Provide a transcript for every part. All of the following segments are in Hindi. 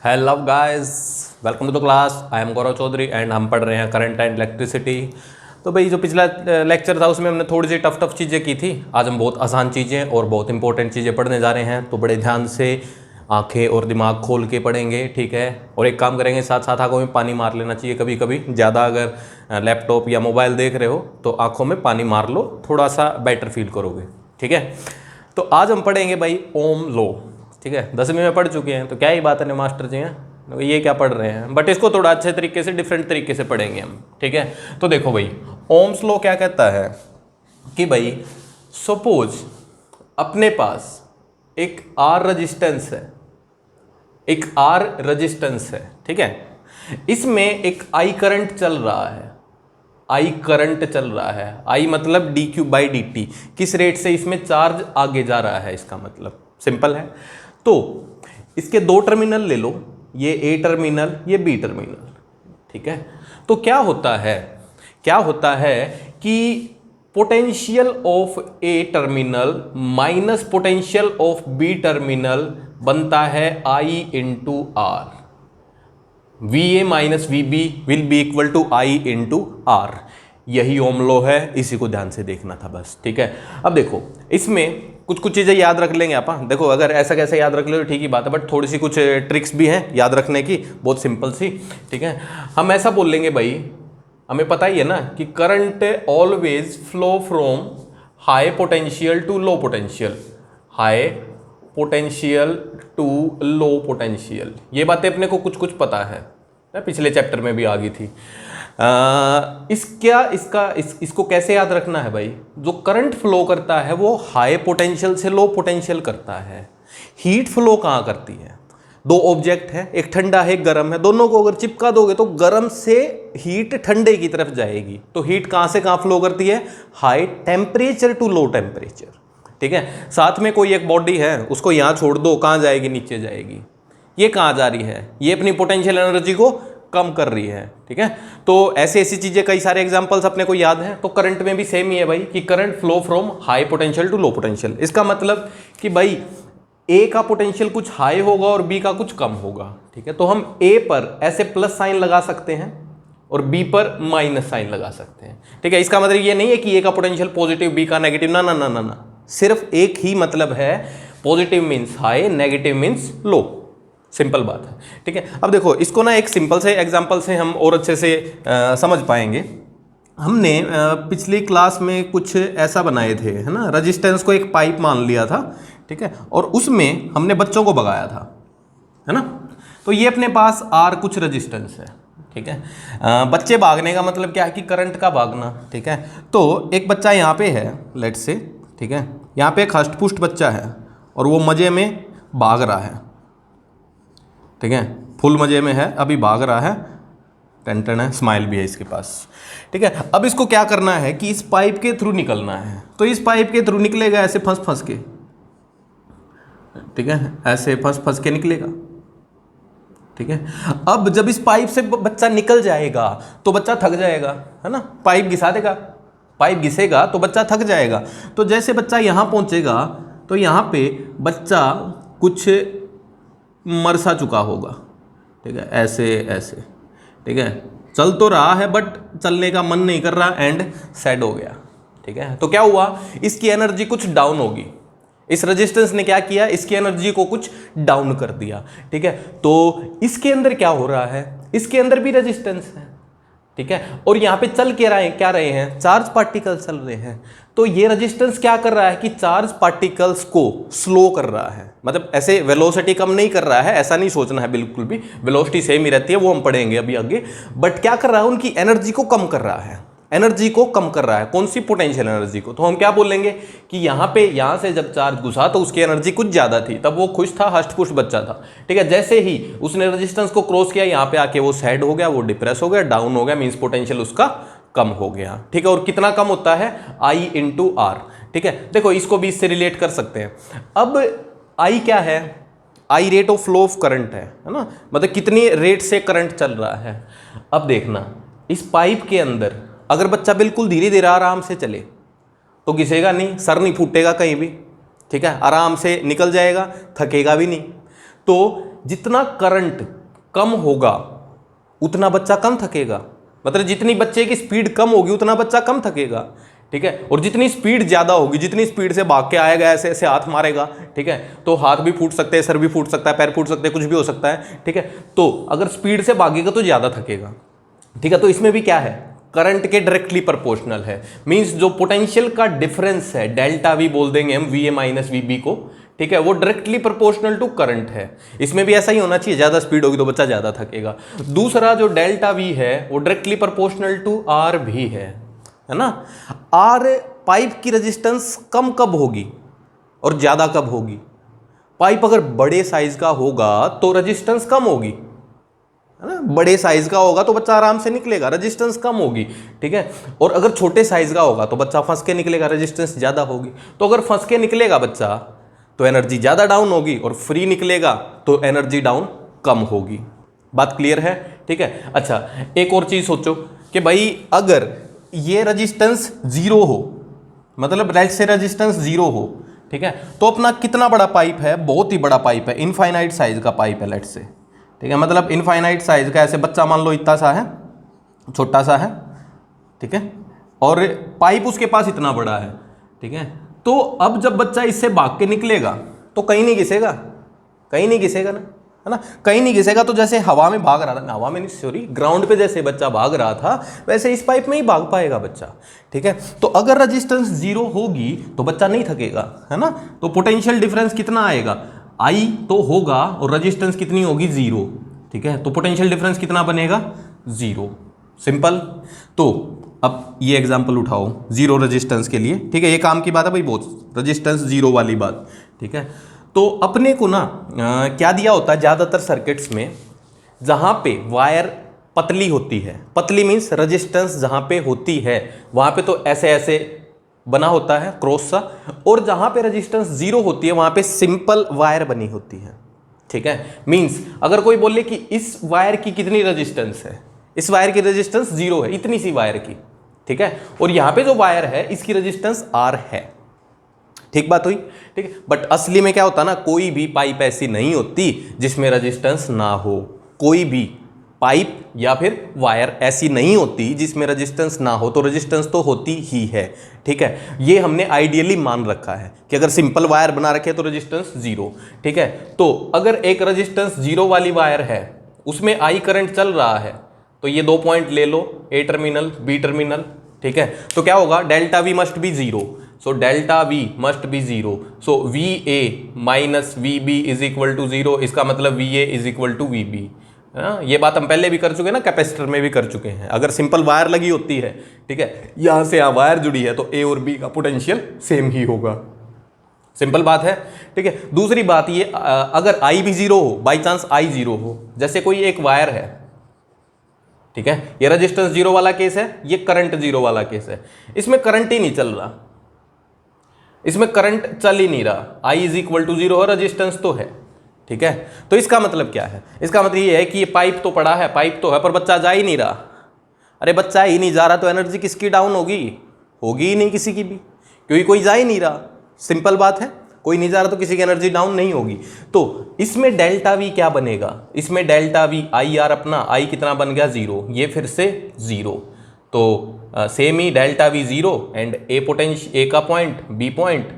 Hello guys, welcome to the class. I am Gaurav Chaudhary and हम पढ़ रहे हैं करंट एंड इलेक्ट्रिसिटी। तो भाई जो पिछला लेक्चर था उसमें हमने थोड़ी सी टफ चीज़ें की थी। आज हम बहुत आसान चीज़ें और बहुत इंपॉर्टेंट चीज़ें पढ़ने जा रहे हैं, तो बड़े ध्यान से आंखें और दिमाग खोल के पढ़ेंगे, ठीक है। और एक काम करेंगे, साथ साथ आंखों में पानी मार लेना चाहिए कभी कभी। ज़्यादा अगर लैपटॉप या मोबाइल देख रहे हो तो आंखों में पानी मार लो, थोड़ा सा बेटर फील करोगे, ठीक है। तो आज हम पढ़ेंगे भाई ओम लो, ठीक है। 10वीं में पढ़ चुके हैं तो क्या ही बात है मास्टर जी हैं, ये क्या पढ़ रहे हैं, बट इसको थोड़ा अच्छे तरीके से डिफरेंट तरीके से पढ़ेंगे हम, ठीक है। तो देखो भाई, ओम्स लॉ क्या कहता है कि भाई सपोज अपने पास एक आर रेजिस्टेंस है, एक आर रेजिस्टेंस है, ठीक है। इसमें एक आई करंट चल रहा है, आई करंट चल रहा है। आई मतलब D Q by D T, किस रेट से इसमें चार्ज आगे जा रहा है, इसका मतलब सिंपल है। तो इसके दो टर्मिनल ले लो, ये ए टर्मिनल, ये बी टर्मिनल, ठीक है। तो क्या होता है कि potential of A terminal minus potential of B terminal बनता है I into R. V A minus V B will be equal to I into R. यही ओम लॉ है, इसी को ध्यान से देखना था बस, ठीक है। अब देखो इसमें कुछ चीज़ें याद रख लेंगे आप। देखो अगर ऐसा कैसे याद रख लो ठीक ही बात है, बट थोड़ी सी कुछ ट्रिक्स भी हैं याद रखने की, बहुत सिंपल सी, ठीक है। हम ऐसा बोल लेंगे भाई, हमें पता ही है ना कि current always flow from high potential to low potential, high potential to low potential. ये बातें अपने को कुछ पता है, पिछले चैप्टर में भी आ गई थी। इसको कैसे याद रखना है भाई, जो करंट फ्लो करता है वो हाई पोटेंशियल से लो पोटेंशियल करता है। हीट फ्लो कहाँ करती है, दो ऑब्जेक्ट है, एक ठंडा है एक गर्म है, दोनों को अगर चिपका दोगे तो गर्म से हीट ठंडे की तरफ जाएगी। तो हीट कहाँ से कहाँ फ्लो करती है, high temperature to low temperature, ठीक है। साथ में कोई एक बॉडी है, उसको यहाँ छोड़ दो, कहाँ जाएगी, नीचे जाएगी। ये कहाँ जा रही है, ये अपनी पोटेंशियल एनर्जी को कम कर रही है, ठीक है। तो ऐसी चीजें, कई सारे एग्जांपल्स अपने को याद हैं। तो करंट में भी सेम ही है भाई कि current flow from high potential to low potential. इसका मतलब कि भाई ए का पोटेंशियल कुछ हाई होगा और बी का कुछ कम होगा, ठीक है। तो हम ए पर ऐसे प्लस साइन लगा सकते हैं और बी पर माइनस साइन लगा सकते हैं, ठीक है। इसका मतलब ये नहीं है कि ए का पोटेंशियल पॉजिटिव बी का नेगेटिव, ना ना ना ना ना, सिर्फ एक ही मतलब है, positive means high, negative means low, simple बात है, ठीक है। अब देखो इसको ना एक सिंपल से एग्जांपल से हम और अच्छे से समझ पाएंगे। हमने पिछली क्लास में कुछ ऐसा बनाए थे, है ना, रेजिस्टेंस को एक पाइप मान लिया था, ठीक है, और उसमें हमने बच्चों को भगाया था, है ना। तो ये अपने पास आर कुछ रेजिस्टेंस है, ठीक है। बच्चे भागने का मतलब क्या है कि करंट का भागना, ठीक है। तो एक बच्चा यहाँ पे है, लेट से, ठीक है, यहाँ पे एक हष्ट-पुष्ट बच्चा है और वो मजे में भाग रहा है, ठीक है, फुल मजे में है, अभी भाग रहा है, टेंशन है, स्माइल भी है इसके पास, ठीक है। अब इसको क्या करना है कि इस पाइप के थ्रू निकलना है। तो इस पाइप के थ्रू निकलेगा ऐसे फंस के, ठीक है, ऐसे फंस के निकलेगा, ठीक है। अब जब इस पाइप से बच्चा निकल जाएगा तो बच्चा थक जाएगा, है ना, पाइप घिसा देगा, पाइप घिसेगा तो बच्चा थक जाएगा। तो जैसे बच्चा यहाँ पहुँचेगा तो यहाँ पे बच्चा कुछ मर सा चुका होगा, ठीक है, ऐसे, ठीक है, चल तो रहा है बट चलने का मन नहीं कर रहा एंड सैड हो गया, ठीक है। तो क्या हुआ, इसकी एनर्जी कुछ डाउन होगी, इस रेजिस्टेंस ने क्या किया, इसकी एनर्जी को कुछ डाउन कर दिया, ठीक है। तो इसके अंदर क्या हो रहा है, इसके अंदर भी रेजिस्टेंस है, ठीक है, और यहाँ पे चल क्या रहे हैं, चार्ज पार्टिकल चल रहे हैं। तो ये रेजिस्टेंस क्या कर रहा है कि चार्ज पार्टिकल्स को स्लो कर रहा है, मतलब ऐसे वेलोसिटी कम नहीं कर रहा है, ऐसा नहीं सोचना है बिल्कुल भी, वेलोसिटी सेम ही रहती है, वो हम पढ़ेंगे अभी आगे। बट क्या कर रहा है, उनकी एनर्जी को कम कर रहा है, एनर्जी को कम कर रहा है, कौन सी, पोटेंशियल एनर्जी को। तो हम क्या बोलेंगे कि यहाँ से जब चार्ज घुसा तो उसकी एनर्जी कुछ ज़्यादा थी, तब वो खुश था, हष्ट-पुष्ट बच्चा था, ठीक है। जैसे ही उसने रेजिस्टेंस को क्रॉस किया, यहाँ पे आके वो सैड हो गया, वो डिप्रेस हो गया, डाउन हो गया, मीन्स पोटेंशियल उसका कम हो गया, ठीक है। और कितना कम होता है, आई इंटू आर, ठीक है। देखो इसको भी इससे रिलेट कर सकते हैं। अब आई क्या है, आई rate of flow of current है ना, मतलब कितनी रेट से करंट चल रहा है। अब देखना इस पाइप के अंदर अगर बच्चा बिल्कुल धीरे धीरे आराम से चले तो घिसेगा नहीं, सर नहीं फूटेगा कहीं भी, ठीक है, आराम से निकल जाएगा, थकेगा भी नहीं। तो जितना करंट कम होगा उतना बच्चा कम थकेगा, मतलब जितनी बच्चे की स्पीड कम होगी उतना बच्चा कम थकेगा, ठीक है। और जितनी स्पीड ज्यादा होगी, जितनी स्पीड से भाग के आएगा, ऐसे ऐसे हाथ मारेगा, ठीक है, तो हाथ भी फूट सकते हैं, सर भी फूट सकता है, पैर फूट सकते हैं, कुछ भी हो सकता है, ठीक है। तो अगर स्पीड से भागेगा तो ज्यादा थकेगा, ठीक है। तो इसमें भी क्या है, करंट के डायरेक्टली प्रोपोर्शनल है। मींस जो पोटेंशियल का डिफरेंस है, डेल्टा वी बोल देंगे हम, V A minus V B को, ठीक है, वो डायरेक्टली प्रोपोर्शनल टू करंट है। इसमें भी ऐसा ही होना चाहिए, ज्यादा स्पीड होगी तो बच्चा ज्यादा थकेगा। दूसरा जो डेल्टा वी है वो डायरेक्टली प्रोपोर्शनल टू आर भी है ना। आर पाइप की रेजिस्टेंस कम कब होगी और ज्यादा कब होगी? पाइप अगर बड़े साइज का होगा तो रेजिस्टेंस कम होगी, है ना। बड़े साइज का होगा तो बच्चा आराम से निकलेगा, रेजिस्टेंस कम होगी, ठीक है। और अगर छोटे साइज का होगा तो बच्चा फंस के निकलेगा, रेजिस्टेंस ज्यादा होगी। तो अगर फंस के निकलेगा बच्चा तो एनर्जी ज्यादा डाउन होगी, और फ्री निकलेगा तो एनर्जी डाउन कम होगी। बात क्लियर है, ठीक है। अच्छा, एक और चीज सोचो कि भाई अगर ये रेजिस्टेंस जीरो हो, मतलब लेट्स से रेजिस्टेंस जीरो हो, ठीक है, तो अपना कितना बड़ा पाइप है, बहुत ही बड़ा पाइप है, इनफाइनाइट साइज का पाइप है लेट्स से, ठीक है, मतलब इनफाइनाइट साइज का, ऐसे बच्चा मान लो इतना सा है, छोटा सा है, ठीक है, और पाइप उसके पास इतना बड़ा है, ठीक है। तो अब जब बच्चा इससे भाग के निकलेगा तो कहीं नहीं घिसेगा, कहीं नहीं घिसेगा ना, है ना, कहीं नहीं घिसेगा। तो जैसे हवा में भाग रहा था, हवा में नहीं सॉरी, ग्राउंड पे जैसे बच्चा भाग रहा था वैसे इस पाइप में ही भाग पाएगा बच्चा, ठीक है। तो अगर रेजिस्टेंस जीरो होगी तो बच्चा नहीं थकेगा, है ना। तो पोटेंशियल डिफरेंस कितना आएगा, आई तो होगा और रेजिस्टेंस कितनी होगी, जीरो, ठीक है। तो पोटेंशियल डिफरेंस कितना बनेगा, जीरो, सिंपल। तो अब ये एग्जांपल उठाओ जीरो रेजिस्टेंस के लिए, ठीक है, ये काम की बात है भाई, बहुत रेजिस्टेंस जीरो वाली बात, ठीक है। तो अपने को ना क्या दिया होता है ज़्यादातर सर्किट्स में, जहाँ पे वायर पतली होती है, पतली मीन्स रेजिस्टेंस जहाँ पे होती है वहाँ पे तो ऐसे ऐसे बना होता है क्रॉस सा, और जहाँ पे रेजिस्टेंस जीरो होती है वहाँ पे सिंपल वायर बनी होती है, ठीक है। मीन्स अगर कोई बोले कि इस वायर की कितनी रेजिस्टेंस है, इस वायर की रेजिस्टेंस जीरो है, इतनी सी वायर की, ठीक है, और यहाँ पे जो वायर है इसकी रेजिस्टेंस आर है, ठीक बात हुई, ठीक है। बट असली में क्या होता ना, कोई भी पाइप ऐसी नहीं होती जिसमें रेजिस्टेंस ना हो, कोई भी पाइप या फिर वायर ऐसी नहीं होती जिसमें रेजिस्टेंस ना हो, तो रेजिस्टेंस तो होती ही है, ठीक है। ये हमने आइडियली मान रखा है कि अगर सिंपल वायर बना रखे तो रेजिस्टेंस जीरो, ठीक है। तो अगर एक रेजिस्टेंस जीरो वाली वायर है, उसमें आई करंट चल रहा है, तो ये 2 पॉइंट ले लो, ए टर्मिनल बी टर्मिनल, ठीक है। तो क्या होगा, delta V must be zero, so delta V must be zero, so V A minus V B is equal to zero, इसका मतलब V A is equal to V B. ये बात हम पहले भी कर चुके हैं ना, कैपेसिटर में भी कर चुके हैं। अगर सिंपल वायर लगी होती है, ठीक है, यहां से यहां वायर जुड़ी है, तो ए और बी का पोटेंशियल सेम ही होगा, सिंपल बात है, ठीक है। दूसरी बात ये, अगर आई भी जीरो हो, बाई चांस आई जीरो हो, जैसे कोई एक वायर है, ठीक है, ये रेजिस्टेंस जीरो वाला केस है, ये करंट जीरो वाला केस है, इसमें करंट ही नहीं चल रहा, इसमें करंट चल ही नहीं रहा, I is equal to zero है, रेजिस्टेंस तो है, ठीक है। तो इसका मतलब क्या है, इसका मतलब ये है कि ये पाइप तो पड़ा है, पाइप तो है, पर बच्चा जा ही नहीं रहा। अरे बच्चा ही नहीं जा रहा तो एनर्जी किसकी डाउन होगी, होगी ही नहीं किसी की भी, क्योंकि कोई जा ही नहीं रहा, सिंपल बात है, कोई नहीं जा रहा तो किसी की एनर्जी डाउन नहीं होगी। तो इसमें डेल्टा वी क्या बनेगा, इसमें डेल्टा वी आई आर, अपना आई कितना बन गया, जीरो, ये फिर से जीरो, तो सेम ही delta V zero and A potential, A का पॉइंट बी पॉइंट,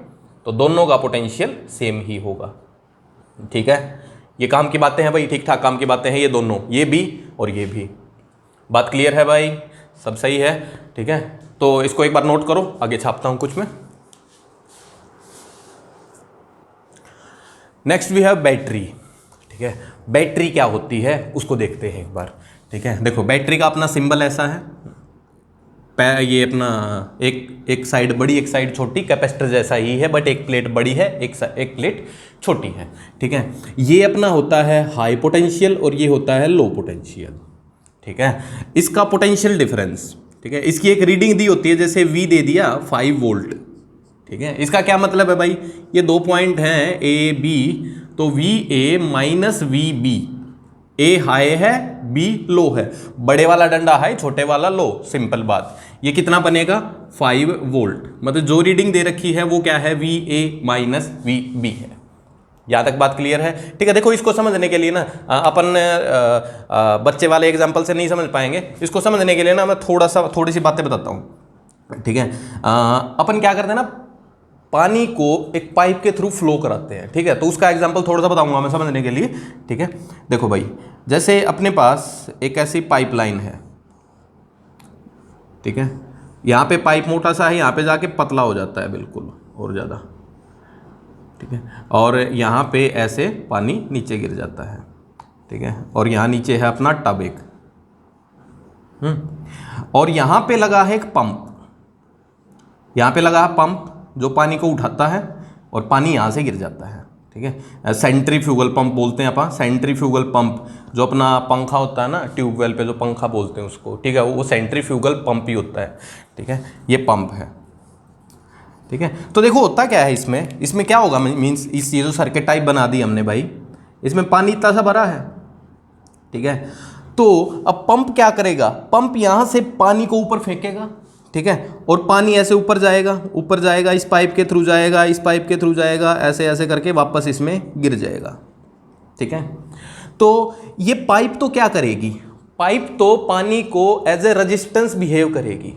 तो दोनों का पोटेंशियल सेम ही होगा, ठीक है। ये काम की बातें हैं भाई, ठीक ठाक काम की बातें हैं ये दोनों, ये भी और ये भी। बात क्लियर है भाई, सब सही है, ठीक है। तो इसको एक बार नोट करो, आगे छापता हूं कुछ में। नेक्स्ट वी हैव बैटरी, ठीक है। बैटरी क्या होती है उसको देखते हैं एक बार, ठीक है। देखो बैटरी का अपना सिंबल ऐसा है, ये अपना एक साइड बड़ी एक साइड छोटी, कैपेसिटर जैसा ही है, बट एक प्लेट बड़ी है, एक प्लेट छोटी है, ठीक है। ये अपना होता है हाई पोटेंशियल और ये होता है लो पोटेंशियल, ठीक है। इसका पोटेंशियल डिफरेंस, ठीक है, इसकी एक रीडिंग दी होती है, जैसे V दे दिया 5 वोल्ट, ठीक है। इसका क्या मतलब है भाई, ये 2 पॉइंट हैं ए बी, तो V A minus V B, A high है बी लो है, बड़े वाला डंडा हाई छोटे वाला लो, सिंपल बात। ये कितना बनेगा 5 वोल्ट, मतलब जो रीडिंग दे रखी है वो क्या है, V A minus V B है, यहाँ तक बात क्लियर है? ठीक है, देखो इसको समझने के लिए ना अपन बच्चे वाले एग्जाम्पल से नहीं समझ पाएंगे। इसको समझने के लिए ना मैं थोड़ी सी बातें बताता हूँ। ठीक है, अपन क्या करते हैं ना, पानी को एक पाइप के थ्रू फ्लो कराते हैं। ठीक है, तो उसका एग्जाम्पल थोड़ा सा बताऊंगा मैं समझने के लिए। ठीक है, देखो भाई, जैसे अपने पास एक ऐसी पाइपलाइन है। ठीक है, यहाँ पे पाइप मोटा सा है, यहाँ पे जाके पतला हो जाता है बिल्कुल और ज़्यादा। ठीक है, और यहाँ पे ऐसे पानी नीचे गिर जाता है। ठीक है, और यहाँ नीचे है अपना टब एक, और यहाँ पे लगा है एक पंप। यहाँ पे लगा है पंप जो पानी को उठाता है और पानी यहाँ से गिर जाता है। ठीक है, सेंट्रीफ्यूगल पंप बोलते हैं अपन, सेंट्रीफ्यूगल पंप, जो अपना पंखा होता है ना ट्यूबवेल पे जो पंखा बोलते हैं उसको। ठीक है, वो सेंट्रीफ्यूगल पंप ही होता है। ठीक है, ये पंप है। ठीक है, तो देखो होता क्या है इसमें क्या होगा, मीन्स इस ये जो सर्किट टाइप बना दी हमने भाई, इसमें पानी इतना सा भरा है। ठीक है, तो अब पंप क्या करेगा, पंप यहाँ से पानी को ऊपर फेंकेगा। ठीक है, और पानी ऐसे ऊपर जाएगा, इस पाइप के थ्रू जाएगा, इस पाइप के थ्रू जाएगा, ऐसे ऐसे करके वापस इसमें गिर जाएगा। ठीक है, तो ये पाइप तो क्या करेगी, पाइप तो पानी को एज ए रेजिस्टेंस बिहेव करेगी।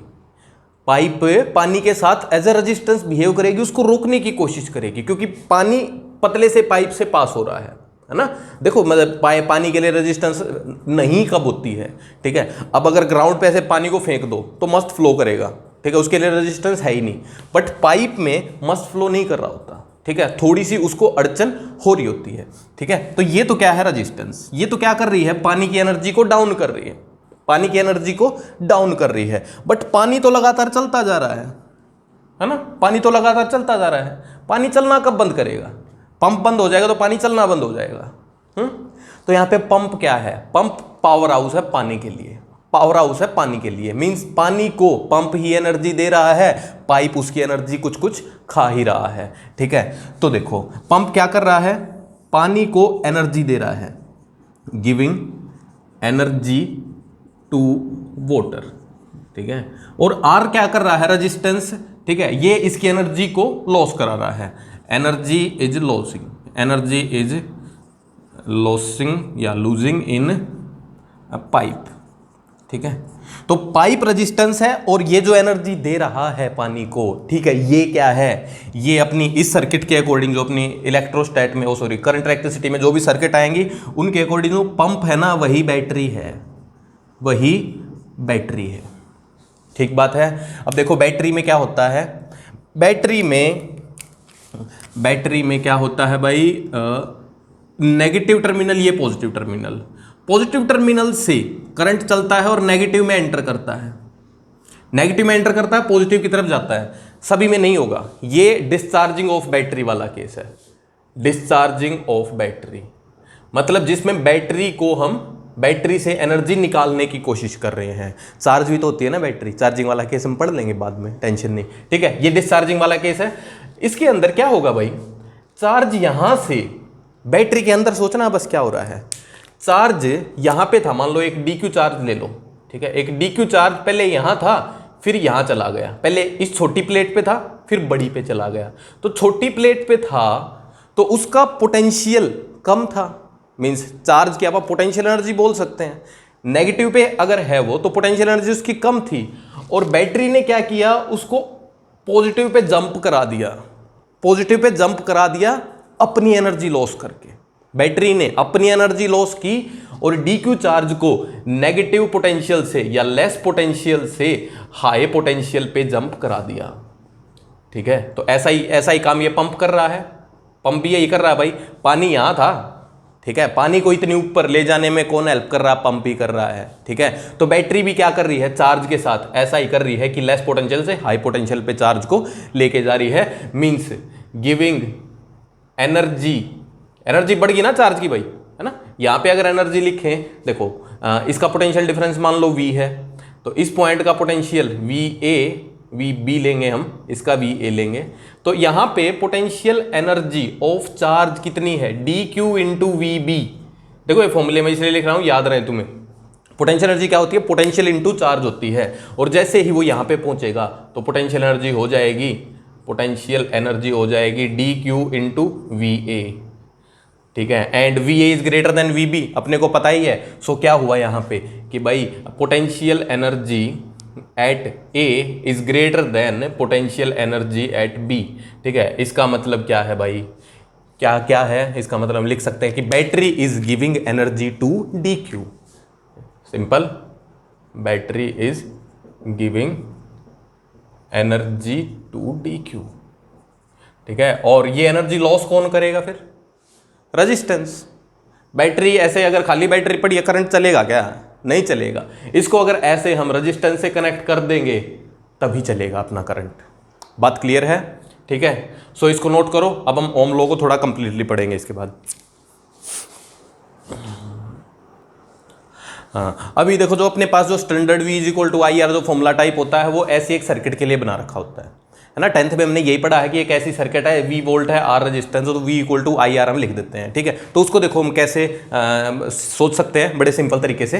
पाइप पानी के साथ एज ए रेजिस्टेंस बिहेव करेगी, उसको रोकने की कोशिश करेगी, क्योंकि पानी पतले से पाइप से पास हो रहा है ना। देखो मतलब पानी के लिए रेजिस्टेंस नहीं कब होती है। ठीक है, अब अगर ग्राउंड पे ऐसे पानी को फेंक दो तो मस्त फ्लो करेगा। ठीक है, उसके लिए रेजिस्टेंस है ही नहीं, बट पाइप में मस्त फ्लो नहीं कर रहा होता। ठीक है, थोड़ी सी उसको अड़चन हो रही होती है। ठीक है, तो ये तो क्या है, रेजिस्टेंस। ये तो क्या कर रही है, पानी की एनर्जी को डाउन कर रही है, पानी की एनर्जी को डाउन कर रही है। बट पानी तो लगातार चलता जा रहा है ना, पानी तो लगातार चलता जा रहा है। पानी चलना कब बंद करेगा, पंप बंद हो जाएगा तो पानी चलना बंद हो जाएगा। तो यहाँ पे पंप क्या है, पंप पावर हाउस है पानी के लिए, पावर हाउस है पानी के लिए। मींस पानी को पंप ही एनर्जी दे रहा है, पाइप उसकी एनर्जी कुछ कुछ खा ही रहा है। ठीक है, तो देखो पंप क्या कर रहा है, पानी को एनर्जी दे रहा है, गिविंग एनर्जी टू वाटर। ठीक है, और आर क्या कर रहा है, रेजिस्टेंस। ठीक है, ये इसकी एनर्जी को लॉस करा रहा है, energy is losing, energy is losing या लूजिंग इन पाइप। ठीक है, तो पाइप रेजिस्टेंस है और ये जो एनर्जी दे रहा है पानी को, ठीक है, ये क्या है, ये अपनी इस सर्किट के अकॉर्डिंग, जो अपनी इलेक्ट्रोस्टैट में करंट इलेक्ट्रिसिटी में जो भी सर्किट आएंगी उनके अकॉर्डिंग जो पंप है ना, वही बैटरी है, वही बैटरी है। ठीक बात है। अब देखो बैटरी में क्या होता है, बैटरी में क्या होता है भाई, नेगेटिव टर्मिनल, ये पॉजिटिव टर्मिनल, पॉजिटिव टर्मिनल से करंट चलता है और नेगेटिव में एंटर करता है, नेगेटिव में एंटर करता है, पॉजिटिव की तरफ जाता है। सभी में नहीं होगा, ये डिस्चार्जिंग ऑफ बैटरी वाला केस है। डिस्चार्जिंग ऑफ बैटरी मतलब जिसमें बैटरी को हम बैटरी से एनर्जी निकालने की कोशिश कर रहे हैं। चार्ज भी तो होती है ना बैटरी, चार्जिंग वाला केस हम पढ़ लेंगे बाद में, टेंशन नहीं। ठीक है, ये डिस्चार्जिंग वाला केस है। इसके अंदर क्या होगा भाई, चार्ज यहां से बैटरी के अंदर, सोचना बस क्या हो रहा है, चार्ज यहां पे था, मान लो एक डीक्यू चार्ज ले लो। ठीक है, एक डीक्यू चार्ज पहले यहां था, फिर यहां चला गया, पहले इस छोटी प्लेट पे था, फिर बड़ी पे चला गया। तो छोटी प्लेट पे था तो उसका पोटेंशियल कम था, मींस चार्ज की आप पोटेंशियल एनर्जी बोल सकते हैं। नेगेटिव पे अगर है वो तो पोटेंशियल एनर्जी उसकी कम थी, और बैटरी ने क्या किया, उसको पॉजिटिव पे जंप करा दिया, पॉजिटिव पे जंप करा दिया अपनी एनर्जी लॉस करके। बैटरी ने अपनी एनर्जी लॉस की और डीक्यू चार्ज को नेगेटिव पोटेंशियल से या लेस पोटेंशियल से हाई पोटेंशियल पे जंप करा दिया। ठीक है, तो ऐसा ही काम ये पंप कर रहा है। पंप भी यही कर रहा है भाई, पानी यहां था, ठीक है, पानी को इतनी ऊपर ले जाने में कौन हेल्प कर रहा है, पंप ही कर रहा है। ठीक है, तो बैटरी भी क्या कर रही है, चार्ज के साथ ऐसा ही कर रही है कि लेस पोटेंशियल से हाई पोटेंशियल पे चार्ज को लेके जा रही है, मींस गिविंग एनर्जी बढ़ गई ना चार्ज की भाई, है ना। यहाँ पे अगर एनर्जी लिखें, देखो इसका पोटेंशियल डिफरेंस मान लो V है, तो इस पॉइंट का पोटेंशियल VB लेंगे हम, इसका VA लेंगे, तो यहाँ पे पोटेंशियल एनर्जी ऑफ चार्ज कितनी है, DQ इंटू VB। देखो ये फॉर्मूले में इसलिए लिख रहा हूँ, याद रहे तुम्हें। पोटेंशियल एनर्जी क्या होती है, पोटेंशियल इंटू चार्ज होती है, और जैसे ही वो यहाँ पे पहुँचेगा तो पोटेंशियल एनर्जी हो जाएगी DQ इंटू VA। ठीक है, and V A is greater than V B, अपने को पता ही है। सो क्या हुआ यहाँ पे कि भाई potential energy at A is greater than potential energy at B. ठीक है, इसका मतलब क्या है भाई, क्या क्या है इसका मतलब, हम लिख सकते हैं कि battery is giving energy to D Q. Simple, battery is giving energy to D Q. ठीक है, और ये एनर्जी लॉस कौन करेगा फिर, रेजिस्टेंस। बैटरी ऐसे अगर खाली बैटरी पड़ी है करंट चलेगा क्या, नहीं चलेगा। इसको अगर ऐसे हम रेजिस्टेंस से कनेक्ट कर देंगे तभी चलेगा अपना करंट। बात क्लियर है? ठीक है, सो इसको नोट करो। अब हम ओम लॉ को थोड़ा कंप्लीटली पढ़ेंगे इसके बाद। हाँ, अभी देखो जो अपने पास जो standard V is equal to I R जो फॉर्मूला टाइप होता है वो ऐसी एक सर्किट के लिए बना रखा होता है ना। 10th में हमने यही पढ़ा है कि एक ऐसी सर्किट है, V वोल्ट है, R रेजिस्टेंस, तो V equal to I R हम लिख देते हैं। ठीक है, तो उसको देखो हम कैसे सोच सकते हैं बड़े सिंपल तरीके से।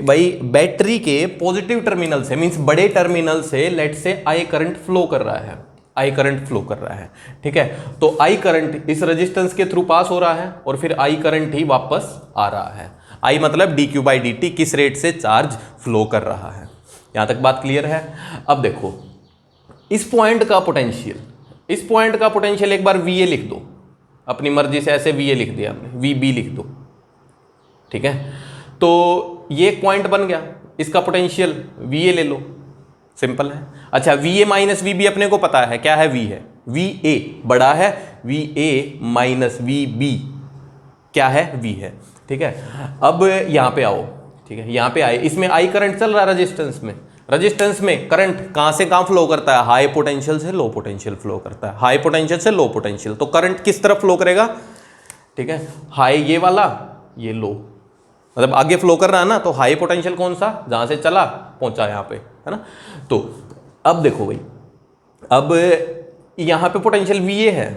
भाई बैटरी के पॉजिटिव टर्मिनल से, मीन्स बड़े टर्मिनल से लेट से आई करंट फ्लो कर रहा है, आई करंट फ्लो कर रहा है। ठीक है, तो आई करंट इस रेजिस्टेंस के थ्रू पास हो रहा है और फिर आई करंट ही वापस आ रहा है। आई मतलब D Q by D T, किस रेट से चार्ज फ्लो कर रहा है। यहां तक बात क्लियर है? अब देखो इस पॉइंट का पोटेंशियल, इस पॉइंट का पोटेंशियल एक बार वी ए लिख दो, अपनी मर्जी से ऐसे वी ए लिख दिया हमने, वी बी लिख दो। ठीक है, तो ये एक पॉइंट बन गया, इसका पोटेंशियल वी ए ले लो, सिंपल है। अच्छा, V A minus V B अपने को पता है क्या है, वी है, वी ए बड़ा है, V A minus V B क्या है, वी है। ठीक है, अब यहां पे आओ। ठीक है, यहां पे आए, इसमें आई करंट चल रहा है रेजिस्टेंस में, रेजिस्टेंस में करंट कहां से कहां फ्लो करता है, हाई पोटेंशियल से लो पोटेंशियल फ्लो करता है, हाई पोटेंशियल से लो पोटेंशियल। तो करंट किस तरफ फ्लो करेगा, ठीक है, हाई ये वाला, ये लो, मतलब आगे फ्लो कर रहा है ना, तो हाई पोटेंशियल कौन सा, जहां से चला पहुंचा यहां पे, है ना। तो अब देखो भाई, अब यहां पे पोटेंशियल वी है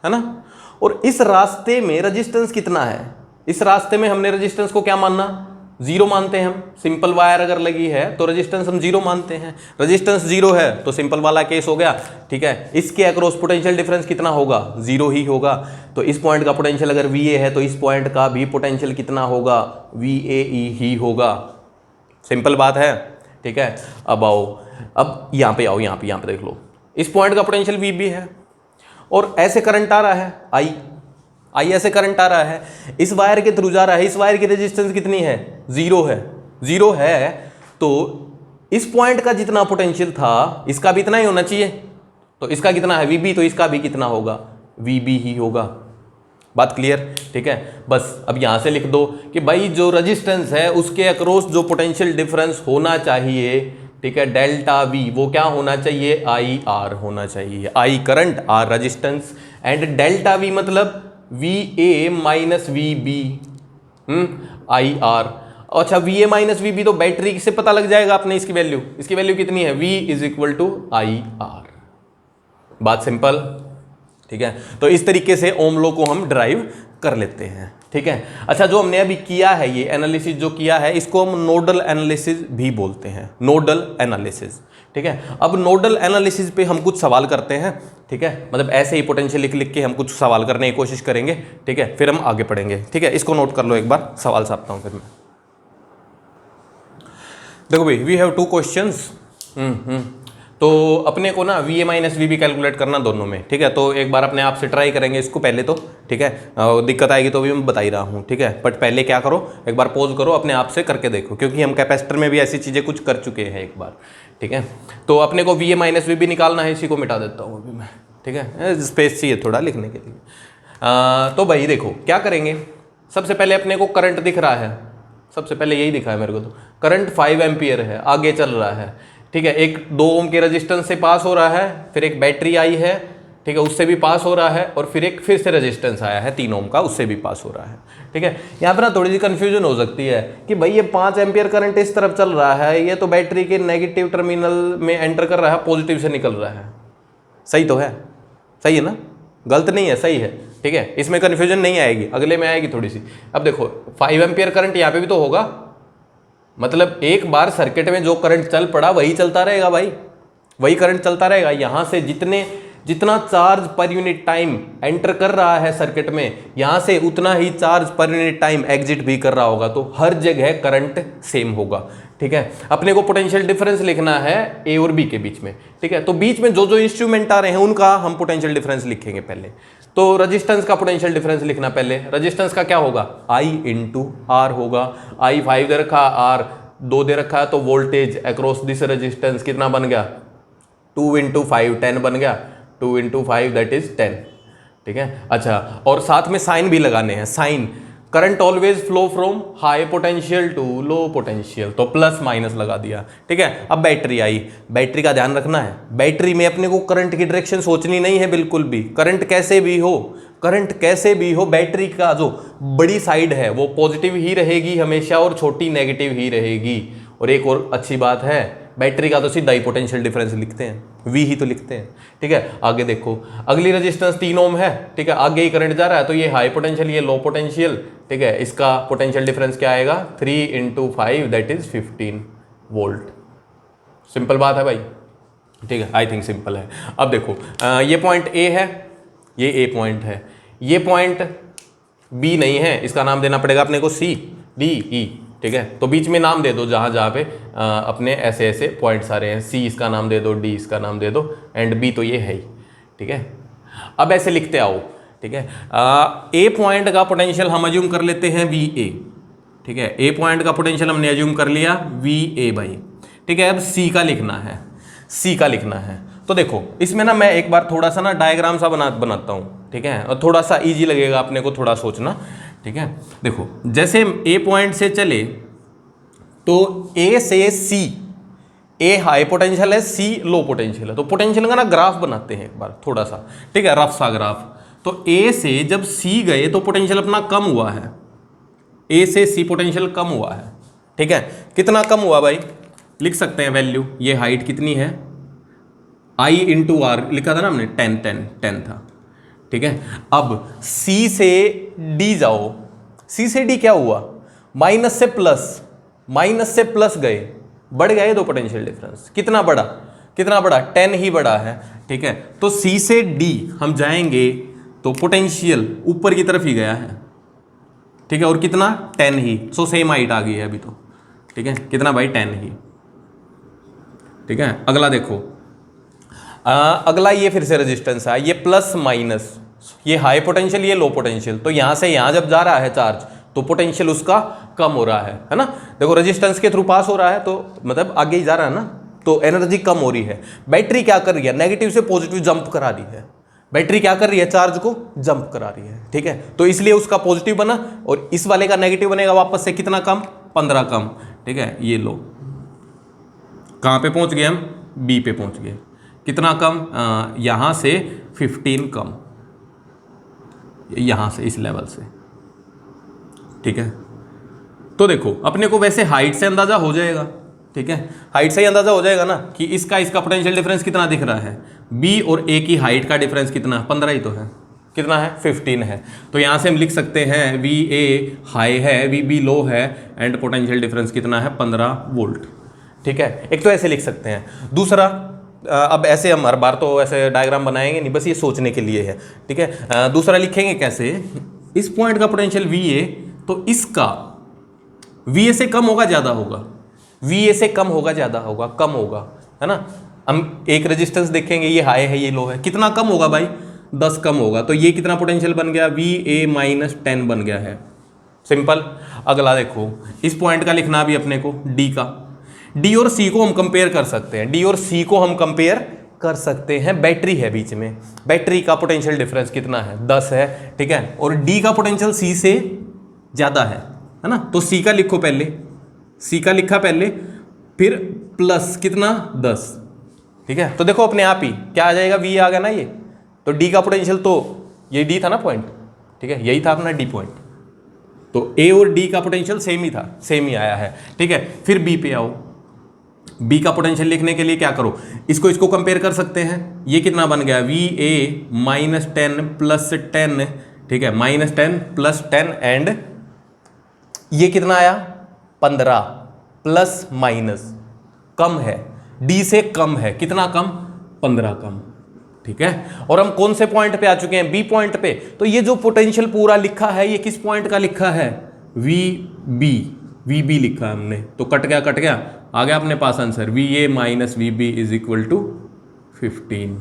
ना, और इस रास्ते में रेजिस्टेंस कितना है, इस रास्ते में हमने रेजिस्टेंस को क्या मानना, जीरो मानते हैं हम। सिंपल वायर अगर लगी है तो रेजिस्टेंस हम जीरो मानते हैं, रेजिस्टेंस जीरो है तो सिंपल वाला केस हो गया। ठीक है, इसके अक्रॉस पोटेंशियल डिफरेंस कितना होगा, जीरो ही होगा। तो इस पॉइंट का पोटेंशियल अगर वी ए है तो इस पॉइंट का भी पोटेंशियल कितना होगा, वी ए ई ही होगा। सिंपल बात है। ठीक है, अब आओ, अब यहाँ पे आओ, यहाँ पे देख लो, इस पॉइंट का पोटेंशियल वी बी है और ऐसे करंट आ रहा है आई ऐसे करंट आ रहा है, इस वायर के थ्रू जा रहा है, इस वायर की रेजिस्टेंस कितनी है, जीरो है। तो इस पॉइंट का जितना पोटेंशियल था इसका भी इतना ही होना चाहिए, तो इसका कितना है वीबी, तो इसका भी कितना होगा, वीबी ही होगा। बात क्लियर? ठीक है, बस अब यहां से लिख दो कि भाई जो रेजिस्टेंस है उसके अक्रॉस जो पोटेंशियल डिफरेंस होना चाहिए, ठीक है, डेल्टा वी, वो क्या होना चाहिए, आई आर होना चाहिए। I current, R resistance, and delta V मतलब V A minus V B, I R. अच्छा, V A minus V B तो बैटरी से पता लग जाएगा आपने, इसकी वैल्यू कितनी है, V is equal to I R. बात सिंपल। ठीक है, तो इस तरीके से ओम लॉ को हम ड्राइव कर लेते हैं। ठीक है, अच्छा, जो हमने अभी किया है, ये एनालिसिस जो किया है, इसको हम नोडल एनालिसिस भी बोलते हैं, नोडल एनालिसिस। ठीक है, अब नोडल एनालिसिस पे हम कुछ सवाल करते हैं। ठीक है, मतलब ऐसे ही पोटेंशियल लिख के हम कुछ सवाल करने की कोशिश करेंगे। ठीक है, फिर हम आगे पढ़ेंगे। ठीक है, इसको नोट कर लो एक बार, सवाल छापता हूं फिर मैं। देखो भाई, वी हैव टू क्वेश्चंस। तो अपने को ना V A minus V B calculate करना दोनों में। ठीक है, तो एक बार अपने आप से ट्राई करेंगे इसको पहले तो। ठीक है, दिक्कत आएगी तो भी मैं बता ही रहा हूँ। ठीक है, बट पहले क्या करो, एक बार पॉज करो, अपने आप से करके देखो, क्योंकि हम कैपेसिटर में भी ऐसी चीज़ें कुछ कर चुके हैं एक बार। ठीक है, तो अपने को V A minus V B निकालना है, इसी को मिटा देता हूँ अभी मैं। ठीक है, स्पेस चाहिए थोड़ा लिखने के लिए। तो भाई देखो क्या करेंगे, सबसे पहले अपने को करंट दिख रहा है, सबसे पहले यही दिखा है मेरे को, तो करंट 5 एम्पियर है, आगे चल रहा है। ठीक है, एक 2 ओम के रेजिस्टेंस से पास हो रहा है, फिर एक बैटरी आई है, ठीक है, उससे भी पास हो रहा है, और फिर एक फिर से रेजिस्टेंस आया है 3 ओम का, उससे भी पास हो रहा है। ठीक है, यहाँ पर ना थोड़ी सी कंफ्यूजन हो सकती है कि भाई ये 5 एम्पियर करंट इस तरफ चल रहा है, ये तो बैटरी के नेगेटिव टर्मिनल में एंटर कर रहा है, पॉजिटिव से निकल रहा है। सही तो है, सही है ना, गलत नहीं है, सही है। ठीक है, इसमें कंफ्यूजन नहीं आएगी, अगले में आएगी थोड़ी सी। अब देखो 5 एम्पियर करंट यहाँ पे भी तो होगा, मतलब एक बार सर्किट में जो करंट चल पड़ा वही चलता रहेगा भाई, वही करंट चलता रहेगा। यहाँ से जितने जितना चार्ज पर यूनिट टाइम एंटर कर रहा है सर्किट में, यहां से उतना ही चार्ज पर यूनिट टाइम एग्जिट भी कर रहा होगा, तो हर जगह करंट सेम होगा। ठीक है, अपने को पोटेंशियल डिफरेंस लिखना है ए और बी के बीच में। ठीक है, तो बीच में जो जो इंस्ट्रूमेंट आ रहे हैं उनका हम पोटेंशियल डिफरेंस लिखेंगे पहले। तो रेजिस्टेंस का पोटेंशियल डिफरेंस लिखना पहले। रेजिस्टेंस का क्या होगा, आई इंटू आर होगा। आई 5 दे रखा, आर 2 दे रखा है, तो वोल्टेज अक्रॉस दिस रेजिस्टेंस कितना बन गया, 2 इंटू 5 10 बन गया, 2 इंटू 5 दैट इज 10। ठीक है, अच्छा, और साथ में साइन भी लगाने हैं। Sign, current always flow from high potential to low potential, तो प्लस माइनस लगा दिया। ठीक है, अब बैटरी आई। बैटरी का ध्यान रखना है, बैटरी में अपने को करंट की डायरेक्शन सोचनी नहीं है बिल्कुल भी। करंट कैसे भी हो, करंट कैसे भी हो, बैटरी का जो बड़ी साइड है वो पॉजिटिव ही रहेगी हमेशा और छोटी नेगेटिव ही रहेगी। और एक और अच्छी बात है, बैटरी का तो सीधा ही पोटेंशियल डिफरेंस लिखते हैं, वी ही तो लिखते हैं। ठीक है, आगे देखो, अगली रेजिस्टेंस 3 ओम है। ठीक है, आगे ही करंट जा रहा है, तो ये हाई पोटेंशियल, ये लो पोटेंशियल। ठीक है, इसका पोटेंशियल डिफरेंस क्या आएगा, 3 into 5 that is 15 volt. Simple बात है भाई। ठीक है, आई थिंक सिंपल है। अब देखो, ये पॉइंट ए है, ये ए पॉइंट है, ये पॉइंट बी नहीं है, इसका नाम देना पड़ेगा अपने को सी डी ई। ठीक है, तो बीच में नाम दे दो जहां जहां पे अपने ऐसे ऐसे पॉइंट्स आ रहे हैं। सी इसका नाम दे दो, डी इसका नाम दे दो, एंड बी तो ये है ही। ठीक है, अब ऐसे लिखते आओ। ठीक है, ए पॉइंट का पोटेंशियल हम अज्यूम कर लेते हैं वी ए। ठीक है, ए पॉइंट का पोटेंशियल हमने अज्यूम कर लिया वी ए भाई। ठीक है, अब सी का लिखना है, सी का लिखना है। तो देखो, इसमें ना मैं एक बार थोड़ा सा ना डायग्राम सा बनाता हूँ। ठीक है, और थोड़ा सा इजी लगेगा अपने को थोड़ा सोचना। ठीक है, देखो, जैसे ए पॉइंट से चले तो ए से सी, ए हाई पोटेंशियल है, सी लो पोटेंशियल है, तो पोटेंशियल का ना ग्राफ बनाते हैं एक बार थोड़ा सा। ठीक है, रफ सा ग्राफ। तो ए से जब सी गए तो पोटेंशियल अपना कम हुआ है, ए से सी पोटेंशियल कम हुआ है। ठीक है, कितना कम हुआ भाई, लिख सकते हैं वैल्यू। ये हाइट कितनी है, आई इंटू आर लिखा था ना हमने, 10 था। ठीक है, अब सी से डी जाओ, सी से डी क्या हुआ, माइनस से प्लस, माइनस से प्लस गए, बढ़ गए दो पोटेंशियल डिफरेंस। कितना बड़ा, कितना बड़ा, 10 ही बड़ा है। ठीक है, तो सी से डी हम जाएंगे तो पोटेंशियल ऊपर की तरफ ही गया है। ठीक है, और कितना, 10 ही, सो सेम हाइट आ गई है अभी तो। ठीक है, कितना भाई, 10 ही। ठीक है, अगला देखो, अगला ये फिर से रेजिस्टेंस है, ये प्लस माइनस, ये हाई पोटेंशियल, ये लो पोटेंशियल, तो यहां से यहां जब जा रहा है चार्ज तो पोटेंशियल उसका कम हो रहा है ना। देखो, रेजिस्टेंस के थ्रू पास हो रहा है तो मतलब आगे ही जा रहा है ना, तो एनर्जी कम हो रही है। बैटरी क्या कर रही है, नेगेटिव से पॉजिटिव जंप करा रही है। बैटरी क्या कर रही है, चार्ज को जंप करा रही है। ठीक है, तो इसलिए उसका पॉजिटिव बना और इस वाले का नेगेटिव बनेगा वापस से, कितना कम, 15 कम। ठीक है, ये लो, कहां पे पहुंच गए हम, बी पे पहुंच गए। कितना कम, यहां से 15 कम, यहां से इस लेवल से। ठीक है, तो देखो, अपने को वैसे हाइट से अंदाजा हो जाएगा। ठीक है, हाइट से ही अंदाजा हो जाएगा ना कि इसका पोटेंशियल डिफरेंस कितना दिख रहा है। बी और ए की हाइट का डिफरेंस कितना, 15 ही तो है। कितना है, 15 है। तो यहां से हम लिख सकते हैं वी ए हाई है, वी बी लो है, एंड पोटेंशियल डिफरेंस कितना है, 15 वोल्ट। ठीक है, एक तो ऐसे लिख सकते हैं। दूसरा, अब ऐसे हम हर बार तो ऐसे डायग्राम बनाएंगे नहीं, बस ये सोचने के लिए है। ठीक है, दूसरा लिखेंगे कैसे, इस पॉइंट का पोटेंशियल वी ए, तो इसका वी ए से कम होगा ज्यादा होगा, वी ए से कम होगा ज्यादा होगा, कम होगा, है ना। हम एक रेजिस्टेंस देखेंगे, ये हाई है, ये लो है, कितना कम होगा भाई, 10 कम होगा, तो ये कितना पोटेंशियल बन गया, वी ए माइनस 10 बन गया है। सिंपल। अगला देखो, इस पॉइंट का लिखना भी अपने को, डी का। डी और सी को हम कंपेयर कर सकते हैं, डी और सी को हम कंपेयर कर सकते हैं। बैटरी है बीच में, बैटरी का पोटेंशियल डिफरेंस कितना है, 10 है। ठीक है, और डी का पोटेंशियल सी से ज्यादा है ना, तो सी का लिखो पहले, सी का लिखा पहले, फिर प्लस कितना, 10। ठीक है, तो देखो अपने आप ही क्या आ जाएगा, वी आ गया ना ये, तो डी का पोटेंशियल, तो ये डी था ना पॉइंट। ठीक है, यही था अपना डी पॉइंट, तो ए और डी का पोटेंशियल सेम ही था, सेम ही आया है। ठीक है, फिर बी पे आओ, बी का पोटेंशियल लिखने के लिए क्या करो, इसको कंपेयर कर सकते हैं। ये कितना बन गया, वी ए माइनस 10 प्लस 10। ठीक है, माइनस 10 प्लस 10, एंड ये कितना आया, 15 प्लस माइनस, कम है, डी से कम है, कितना कम, 15 कम। ठीक है। और हम कौन से पॉइंट पे आ चुके हैं? बी पॉइंट पे। तो ये जो पोटेंशियल पूरा लिखा है ये किस पॉइंट का लिखा है? वी बी लिखा है हमने, तो कट गया आ गया अपने पास answer V A minus V B is equal to 15।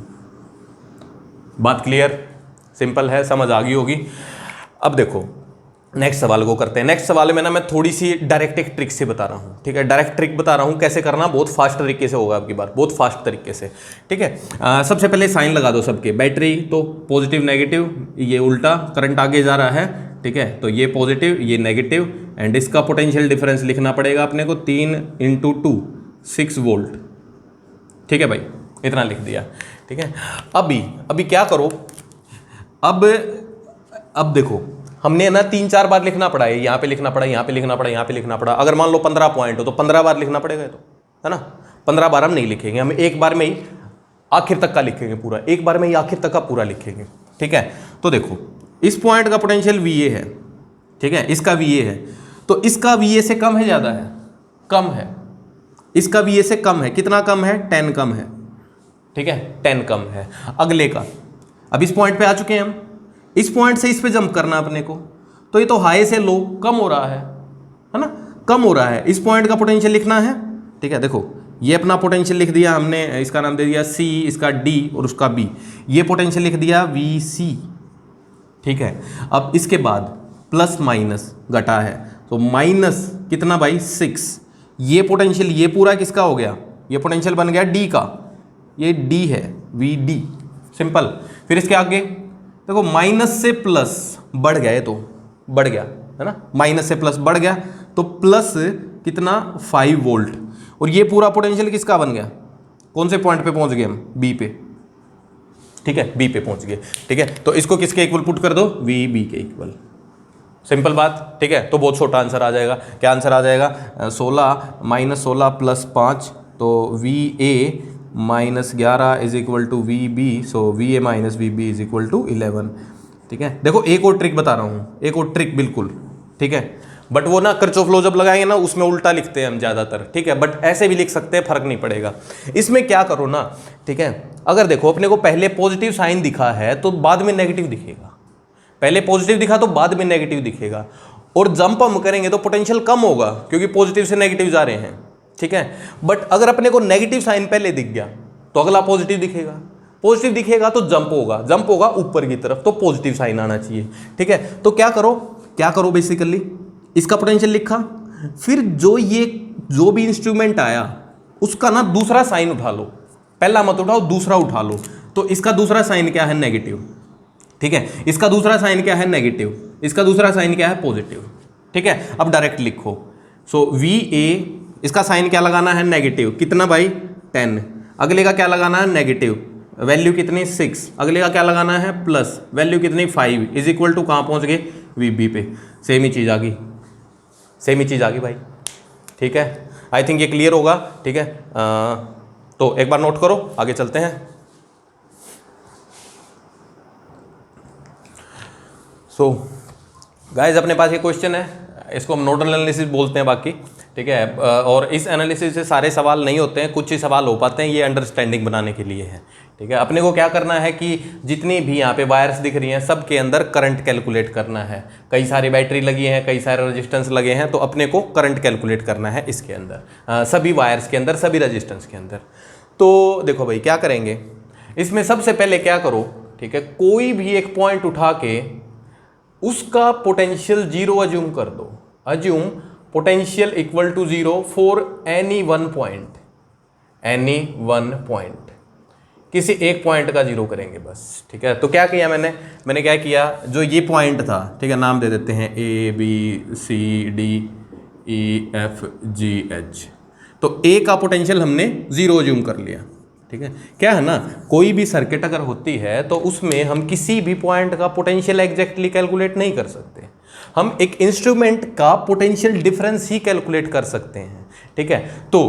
बात क्लियर, सिंपल है, समझ आ गई होगी। अब देखो नेक्स्ट सवाल को करते हैं। नेक्स्ट सवाल में ना मैं थोड़ी सी डायरेक्ट एक ट्रिक से बता रहा हूँ, ठीक है। डायरेक्ट ट्रिक बता रहा हूँ कैसे करना, बहुत फास्ट तरीके से होगा आपकी बार, बहुत फास्ट तरीके से, ठीक है। सबसे पहले साइन लगा दो सबके। बैटरी तो पॉजिटिव नेगेटिव, ये उल्टा करंट आगे जा रहा है, ठीक है। तो ये पॉजिटिव ये नेगेटिव, एंड इसका पोटेंशियल डिफरेंस लिखना पड़ेगा अपने को 3 × 2 6 वोल्ट, ठीक है भाई, इतना लिख दिया, ठीक है। अभी क्या करो, अब देखो हमने ना 3-4 बार लिखना पड़ा है, यहाँ पे लिखना पड़ा, यहाँ पे लिखना पड़ा, यहाँ पे लिखना पड़ा। अगर मान लो 15 पॉइंट हो तो 15 बार लिखना पड़ेगा, तो है ना। 15 बार हम नहीं लिखेंगे, हम एक बार में ही आखिर तक का लिखेंगे पूरा, एक बार में ही आखिर तक का पूरा लिखेंगे, ठीक है। तो देखो इस पॉइंट का पोटेंशियल वी ए है, ठीक है, इसका वी ए है, तो इसका वी ए से कम है ज़्यादा है? कम है। इसका वी ए से कम है, कितना कम है? 10 कम है, ठीक है, 10 कम है। अगले का, अब इस पॉइंट पे आ चुके हैं हम, इस पॉइंट से इस पे जंप करना अपने को, तो ये तो हाई से लो कम हो रहा है ना, कम हो रहा है। इस पॉइंट का पोटेंशियल लिखना है, ठीक है। देखो ये अपना पोटेंशियल लिख दिया हमने, इसका नाम दे दिया सी, इसका डी और उसका बी। ये पोटेंशियल लिख दिया वी सी, ठीक है। अब इसके बाद प्लस माइनस घटा है, तो माइनस कितना भाई? 6। ये पोटेंशियल ये पूरा किसका हो गया? ये पोटेंशियल बन गया डी का, ये डी है, वी डी, सिंपल। फिर इसके आगे देखो माइनस से प्लस बढ़ गया, ये तो बढ़ गया है ना, माइनस से प्लस बढ़ गया, तो प्लस कितना? 5 वोल्ट। और ये पूरा पोटेंशियल किसका बन गया? कौन से पॉइंट पे पहुंच गए हम? बी पे, ठीक है, बी पे पहुंच गए, ठीक है। तो इसको किसके इक्वल पुट कर दो? वी बी के इक्वल, सिंपल बात, ठीक है। तो बहुत छोटा आंसर आ जाएगा। क्या आंसर आ जाएगा? 16 - 16 + 5, तो V A -11 is equal to V B, so V A minus V B is equal to 11, ठीक है। देखो एक और ट्रिक बता रहा हूँ, एक और ट्रिक बिल्कुल, ठीक है। बट वो ना किरचॉफ लॉ जब लगाएंगे ना उसमें उल्टा लिखते हैं हम ज़्यादातर, ठीक है। बट ऐसे भी लिख सकते हैं, फर्क नहीं पड़ेगा। इसमें क्या करो ना, ठीक है, अगर देखो अपने को पहले पॉजिटिव साइन दिखा है तो बाद में नेगेटिव दिखेगा, पहले पॉजिटिव दिखा तो बाद में नेगेटिव दिखेगा। और जंप हम करेंगे तो पोटेंशियल कम होगा क्योंकि पॉजिटिव से नेगेटिव जा रहे हैं, ठीक है। बट अगर अपने को नेगेटिव साइन पहले दिख गया तो अगला पॉजिटिव दिखेगा, पॉजिटिव दिखेगा तो जंप होगा ऊपर की तरफ, तो पॉजिटिव साइन आना चाहिए, ठीक है। तो क्या करो बेसिकली इसका पोटेंशियल लिखा, फिर जो भी इंस्ट्रूमेंट आया उसका ना दूसरा साइन उठा लो, पहला मत उठाओ दूसरा उठा लो। तो इसका दूसरा साइन क्या है? नेगेटिव, ठीक है। इसका दूसरा साइन क्या है? नेगेटिव। इसका दूसरा साइन क्या है? पॉजिटिव, ठीक है। अब डायरेक्ट लिखो, सो वी ए, इसका साइन क्या लगाना है? नेगेटिव, कितना भाई? 10। अगले का क्या लगाना है? नेगेटिव, वैल्यू कितनी? 6। अगले का क्या लगाना है? प्लस, वैल्यू कितनी? 5 इज इक्वल टू कहाँ पहुँच गए? वी बी पे। सेम ही चीज़ आ गई, सेम ही चीज़ आ गई भाई, ठीक है। आई थिंक ये क्लियर होगा, ठीक है। तो एक बार नोट करो, आगे चलते हैं। सो गाइज अपने पास ये क्वेश्चन है, इसको हम नोडल एनालिसिस बोलते हैं बाकी, ठीक है। और इस एनालिसिस से सारे सवाल नहीं होते हैं, कुछ ही सवाल हो पाते हैं, ये अंडरस्टैंडिंग बनाने के लिए है, ठीक है। अपने को क्या करना है कि जितनी भी यहाँ पे वायर्स दिख रही हैं सब के अंदर करंट कैलकुलेट करना है। कई सारी बैटरी लगी हैं, कई सारे रेजिस्टेंस लगे हैं, तो अपने को करंट कैलकुलेट करना है इसके अंदर, सभी वायर्स के अंदर, सभी रेजिस्टेंस के अंदर। तो देखो भाई क्या करेंगे इसमें, सबसे पहले क्या करो, ठीक है, कोई भी एक पॉइंट उठा के उसका पोटेंशियल 0 अज्यूम कर दो। Assume potential equal to 0 for any one point, किसी एक पॉइंट का 0 करेंगे बस, ठीक है। तो क्या किया मैंने क्या किया, जो ये पॉइंट था, ठीक है, नाम दे देते हैं A B C D E F G H। तो A का पोटेंशियल हमने 0 अज्यूम कर लिया, ठीक है। क्या है ना, कोई भी सर्किट अगर होती है तो उसमें हम किसी भी पॉइंट का पोटेंशियल एग्जैक्टली कैलकुलेट नहीं कर सकते, हम एक इंस्ट्रूमेंट का पोटेंशियल डिफरेंस ही कैलकुलेट कर सकते हैं, ठीक है। तो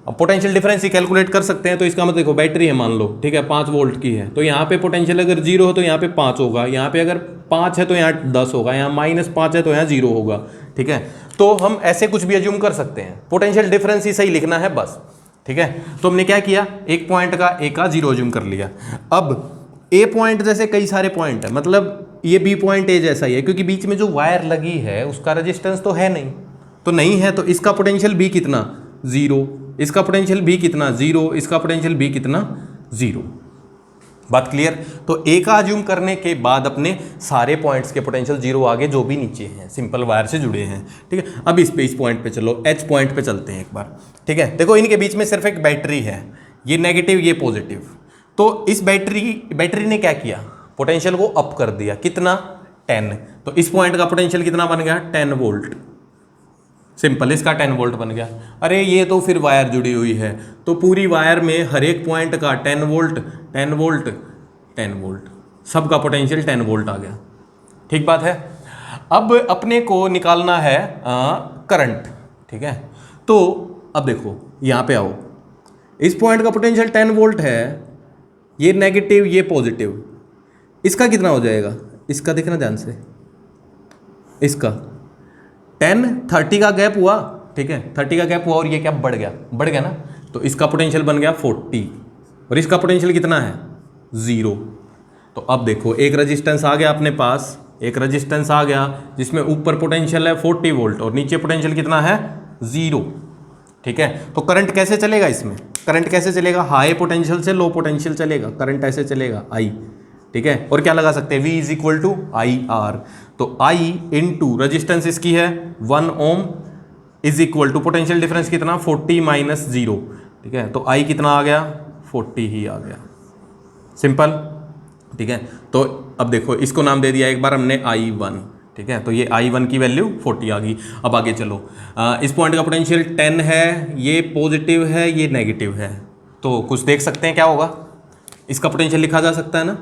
पोटेंशियल डिफरेंस ही कैलकुलेट कर सकते हैं, तो इसका मतलब देखो बैटरी है मान लो, ठीक है, 5 वोल्ट की है, तो यहाँ पे पोटेंशियल अगर 0 हो तो यहाँ पे 5 होगा, यहाँ पे अगर 5 है तो यहाँ 10 होगा, यहाँ -5 है तो यहाँ 0 होगा, ठीक है। तो हम ऐसे कुछ भी अज्यूम कर सकते हैं, पोटेंशियल डिफरेंस ही सही लिखना है बस, ठीक है। तो हमने क्या किया, एक पॉइंट का A का 0 अज्यूम कर लिया। अब ए पॉइंट जैसे कई सारे पॉइंट है, मतलब ये बी पॉइंट ए जैसा ही है, क्योंकि बीच में जो वायर लगी है उसका रेजिस्टेंस तो है नहीं, तो नहीं है, तो इसका पोटेंशियल बी कितना, 0, इसका पोटेंशियल बी कितना, 0, इसका पोटेंशियल बी कितना, 0। बात क्लियर। तो ए का अज्यूम करने के बाद अपने सारे पॉइंट्स के पोटेंशियल 0 आगे जो भी नीचे हैं, सिंपल वायर से जुड़े हैं, ठीक है। अब इस पॉइंट पे चलो, एच पॉइंट पे चलते हैं एक बार, ठीक है। देखो इनके बीच में सिर्फ एक बैटरी है, ये नेगेटिव ये पॉजिटिव, तो इस बैटरी ने क्या किया, पोटेंशियल को अप कर दिया, कितना, 10। तो इस पॉइंट का पोटेंशियल कितना बन गया, 10 वोल्ट, सिंपल, इसका 10 वोल्ट बन गया। अरे ये तो फिर वायर जुड़ी हुई है, तो पूरी वायर में हर एक पॉइंट का 10 वोल्ट 10 वोल्ट 10 वोल्ट, सबका पोटेंशियल 10 वोल्ट आ गया, ठीक बात है। अब अपने को निकालना है करंट, ठीक है। तो अब देखो यहाँ पे आओ, इस पॉइंट का पोटेंशियल 10 वोल्ट है, ये नेगेटिव ये पॉजिटिव, इसका कितना हो जाएगा, इसका देखना ध्यान से, इसका 10 30 का गैप हुआ, ठीक है, 30 का गैप हुआ और ये क्या बढ़ गया ना, तो इसका पोटेंशियल बन गया 40 और इसका पोटेंशियल कितना है, 0। तो अब देखो एक रेजिस्टेंस आ गया अपने पास, एक रेजिस्टेंस आ गया जिसमें ऊपर पोटेंशियल है 40 वोल्ट और नीचे पोटेंशियल कितना है, 0, ठीक है। तो करंट कैसे चलेगा इसमें, करंट कैसे चलेगा, हाई पोटेंशियल से लो पोटेंशियल चलेगा, करंट ऐसे चलेगा I, ठीक है। और क्या लगा सकते हैं, V is equal to IR, तो I इंटू रजिस्टेंस इसकी है 1 ohm is equal to potential difference कितना, 40 माइनस 0, ठीक है। तो I कितना आ गया, 40 ही आ गया, सिंपल, ठीक है। तो अब देखो इसको नाम दे दिया एक बार हमने I1, ठीक है। तो ये I1 की वैल्यू 40 आ गई। अब आगे चलो, इस पॉइंट का पोटेंशियल 10 है, ये पॉजिटिव है ये नेगेटिव है, तो कुछ देख सकते हैं क्या होगा, इसका पोटेंशियल लिखा जा सकता है ना।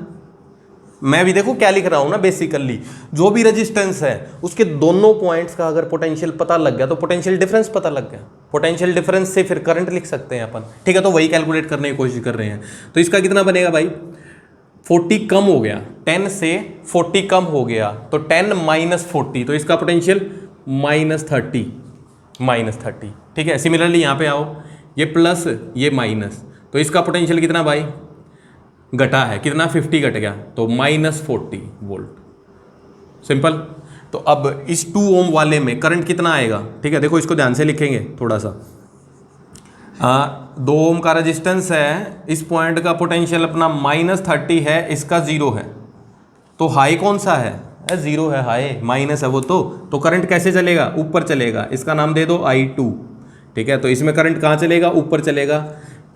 मैं भी देखो क्या लिख रहा हूं ना, बेसिकली जो भी रेजिस्टेंस है उसके दोनों पॉइंट्स का अगर पोटेंशियल पता लग गया तो पोटेंशियल डिफरेंस पता लग गया, पोटेंशियल डिफरेंस से फिर करंट लिख सकते हैं अपन, ठीक है। तो वही कैलकुलेट करने की कोशिश कर रहे हैं। तो इसका कितना बनेगा भाई, 40 कम हो गया, 10 से 40 कम हो गया, तो 10 माइनस 40, तो इसका पोटेंशियल -30, ठीक है। सिमिलरली यहाँ पे आओ, ये प्लस ये माइनस, तो इसका पोटेंशियल कितना भाई, घटा है, कितना, 50 घट गया, तो -40 वोल्ट, सिंपल। तो अब इस 2 ओम वाले में करंट कितना आएगा, ठीक है। देखो इसको ध्यान से लिखेंगे थोड़ा सा, 2 ओम का रेजिस्टेंस है, इस पॉइंट का पोटेंशियल अपना -30 है, इसका 0 है, तो हाई कौन सा है, 0 है, हाई, माइनस है वो, तो करंट कैसे चलेगा, ऊपर चलेगा, इसका नाम दे दो I2, ठीक है। तो इसमें करंट कहाँ चलेगा, ऊपर चलेगा,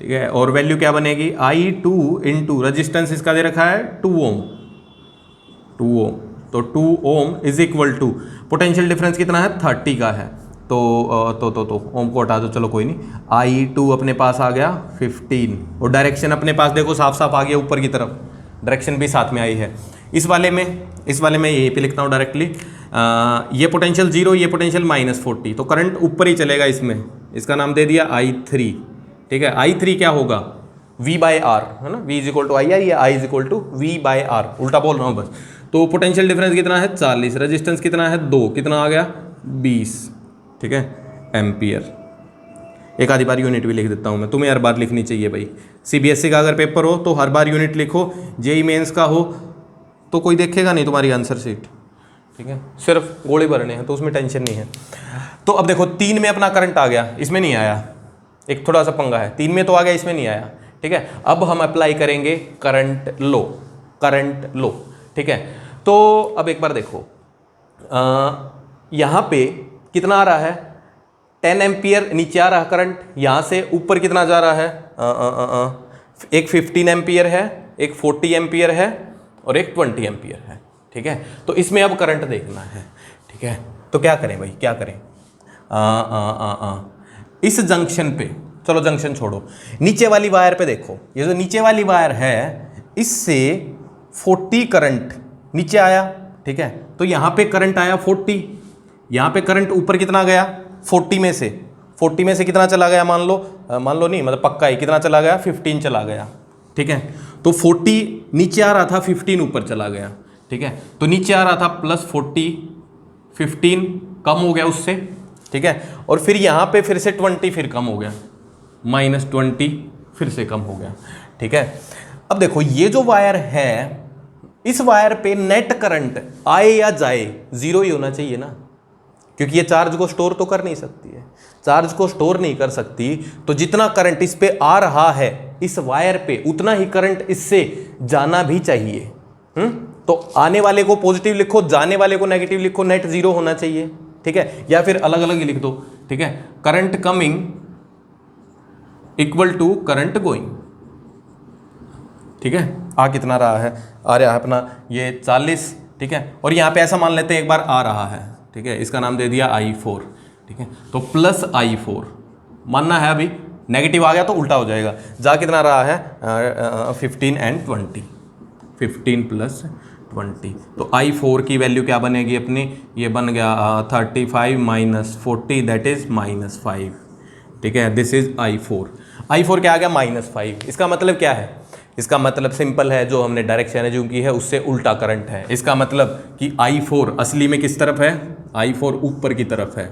ठीक है। और वैल्यू क्या बनेगी, I2 इंटू रजिस्टेंस इसका दे रखा है 2 ओम, तो 2 ohm is equal to potential difference कितना है, 30 का है, तो ओम को हटा दो, चलो कोई नहीं, I2 अपने पास आ गया 15 और डायरेक्शन अपने पास देखो साफ साफ आ गया ऊपर की तरफ, डायरेक्शन भी साथ में आई है। इस वाले में यहीं पे लिखता हूँ डायरेक्टली, ये पोटेंशियल 0 ये पोटेंशियल -40, तो करंट ऊपर ही चलेगा इसमें, इसका नाम दे दिया I3, ठीक है। I3 क्या होगा, V/R, है ना, V इज इक्वल टू आई या I is equal to V/R, उल्टा बोल रहा हूँ बस। तो पोटेंशियल डिफरेंस कितना है, 40, रेजिस्टेंस कितना है, 2, कितना आ गया, 20, ठीक है, एम्पियर। एक आधी बार यूनिट भी लिख देता हूँ मैं, तुम्हें हर बार लिखनी चाहिए भाई, CBSE का अगर पेपर हो तो हर बार यूनिट लिखो, JEE मेंस का हो तो कोई देखेगा नहीं तुम्हारी आंसर शीट, ठीक है, सिर्फ गोले भरने हैं तो उसमें टेंशन नहीं है। तो अब देखो 3 में अपना करंट आ गया, इसमें नहीं आया, एक थोड़ा सा पंगा है, 3 में तो आ गया, इसमें नहीं आया, ठीक है। अब हम अप्लाई करेंगे करंट लो, ठीक है। तो अब एक बार देखो, यहाँ पे कितना आ रहा है, 10 एम्पियर नीचे आ रहा है करंट, यहाँ से ऊपर कितना जा रहा है, एक 15 एम्पियर है, एक 40 एम्पियर है और एक 20 एम्पियर है, ठीक है। तो इसमें अब करंट देखना है, ठीक है। तो क्या करें भाई, क्या करें, इस जंक्शन पे, चलो जंक्शन छोड़ो, नीचे वाली वायर पे देखो, ये जो नीचे वाली वायर है इससे 40 करंट नीचे आया, ठीक है। तो यहाँ पे करंट आया 40, यहाँ पे करंट ऊपर कितना गया, 40 में से कितना चला गया, मान लो नहीं, मतलब पक्का ही कितना चला गया, 15 चला गया, ठीक है। तो 40 नीचे आ रहा था, 15 ऊपर चला गया, ठीक है। तो नीचे आ रहा था +40, 15 कम हो गया उससे, ठीक है। और फिर यहाँ पे फिर से 20 फिर कम हो गया, -20 फिर से कम हो गया, ठीक है। अब देखो ये जो वायर है, इस वायर पे नेट करंट आए या जाए जीरो ही होना चाहिए ना, क्योंकि ये चार्ज को स्टोर तो कर नहीं सकती है। चार्ज को स्टोर नहीं कर सकती तो जितना करंट इस पे आ रहा है इस वायर पे, उतना ही करंट इससे जाना भी चाहिए। तो आने वाले को पॉजिटिव लिखो, जाने वाले को नेगेटिव लिखो, नेट जीरो होना चाहिए। ठीक है, या फिर अलग अलग ही लिख दो। ठीक है, current coming equal to current going. ठीक है, आ कितना रहा है, आ रहा है अपना ये 40। ठीक है, और यहाँ पे ऐसा मान लेते हैं एक बार आ रहा है। ठीक है, इसका नाम दे दिया I4। ठीक है, तो प्लस I4 मानना है, अभी नेगेटिव आ गया तो उल्टा हो जाएगा। जा कितना रहा है 15 एंड 20, 15 प्लस 20, तो I4 की वैल्यू क्या बनेगी अपनी, ये बन गया 35 माइनस 40 दैट इज -5। ठीक है, दिस इज I4 क्या आ गया -5। इसका मतलब क्या है, इसका मतलब सिंपल है, जो हमने डायरेक्शन एज्यूम की है उससे उल्टा करंट है। इसका मतलब कि I4 असली में किस तरफ है, I4 ऊपर की तरफ है।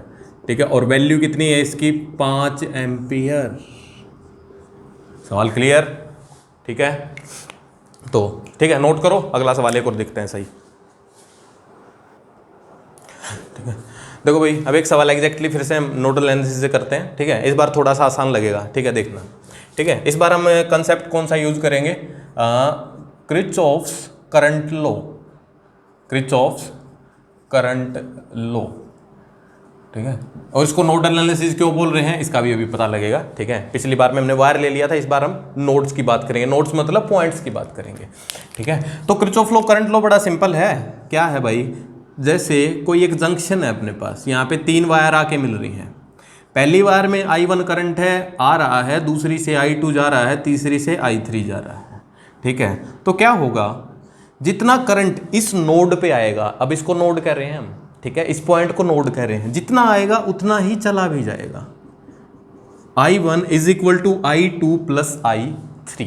ठीक है, और वैल्यू कितनी है इसकी 5 एम्पियर। सवाल क्लियर। ठीक है, तो ठीक है नोट करो, अगला सवाल एक और देखते हैं सही। ठीक है, देखो भाई अब एक सवाल एग्जैक्टली फिर से हम नोडल एनालिसिस से करते हैं। ठीक है, इस बार थोड़ा सा आसान लगेगा। ठीक है, देखना। ठीक है, इस बार हम कंसेप्ट कौन सा यूज करेंगे, Kirchhoff's current law, Kirchhoff's current law. ठीक है, और इसको नोडल एनालिसिस क्यों बोल रहे हैं इसका भी अभी पता लगेगा। ठीक है, पिछली बार में हमने वायर ले लिया था, इस बार हम नोड्स की बात करेंगे। नोड्स मतलब पॉइंट्स की बात करेंगे। ठीक है, तो किरचॉफ लॉ करंट लॉ बड़ा सिंपल है। क्या है भाई, जैसे कोई एक जंक्शन है अपने पास, यहाँ पे 3 वायर आके मिल रही हैं। पहली वायर में I1 करंट है, आ रहा है, दूसरी से I2 जा रहा है, तीसरी से I3 जा रहा है। ठीक है, तो क्या होगा, जितना करंट इस नोड पे आएगा, अब इसको नोड कह रहे हैं हम। ठीक है, इस पॉइंट को नोड कह रहे हैं, जितना आएगा उतना ही चला भी जाएगा। I1 is equal to I2 plus I3।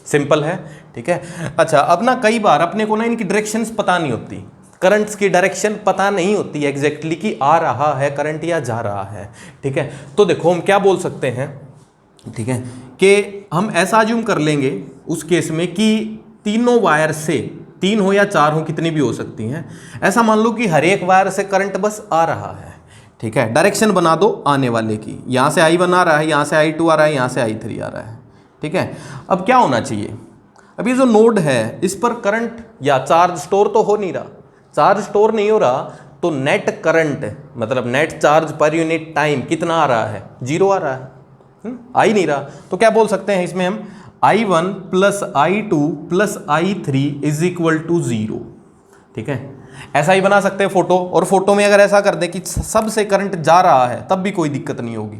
Simple है। ठीक है, अच्छा अब ना कई बार अपने को ना इनकी डायरेक्शंस पता नहीं होती, करंट्स की डायरेक्शन पता नहीं होती एग्जैक्टली कि आ रहा है करंट या जा रहा है। ठीक है, तो देखो हम क्या बोल सकते हैं, ठीक है, कि हम ऐसा अज्यूम कर लेंगे उस केस में कि तीनों वायर से, 3 हो या 4 हो, कितनी भी हो सकती हैं, ऐसा मान लो कि हर एक वायर से करंट बस आ रहा है। ठीक है, डायरेक्शन बना दो आने वाले की, यहाँ से I1 आ रहा है, यहाँ से I2 आ रहा है, यहाँ से I3 आ रहा है। ठीक है, अब क्या होना चाहिए, अब ये जो नोड है इस पर करंट या चार्ज स्टोर तो हो नहीं रहा, चार्ज स्टोर नहीं हो रहा, तो नेट करंट मतलब नेट चार्ज पर यूनिट टाइम कितना आ रहा है, 0 आ रहा है, आ ही नहीं रहा। तो क्या बोल सकते हैं इसमें हम, I1 plus I2 plus I3 is equal to 0। ठीक है, ऐसा ही बना सकते हैं फोटो, और फोटो में अगर ऐसा कर दे कि सबसे करंट जा रहा है तब भी कोई दिक्कत नहीं होगी।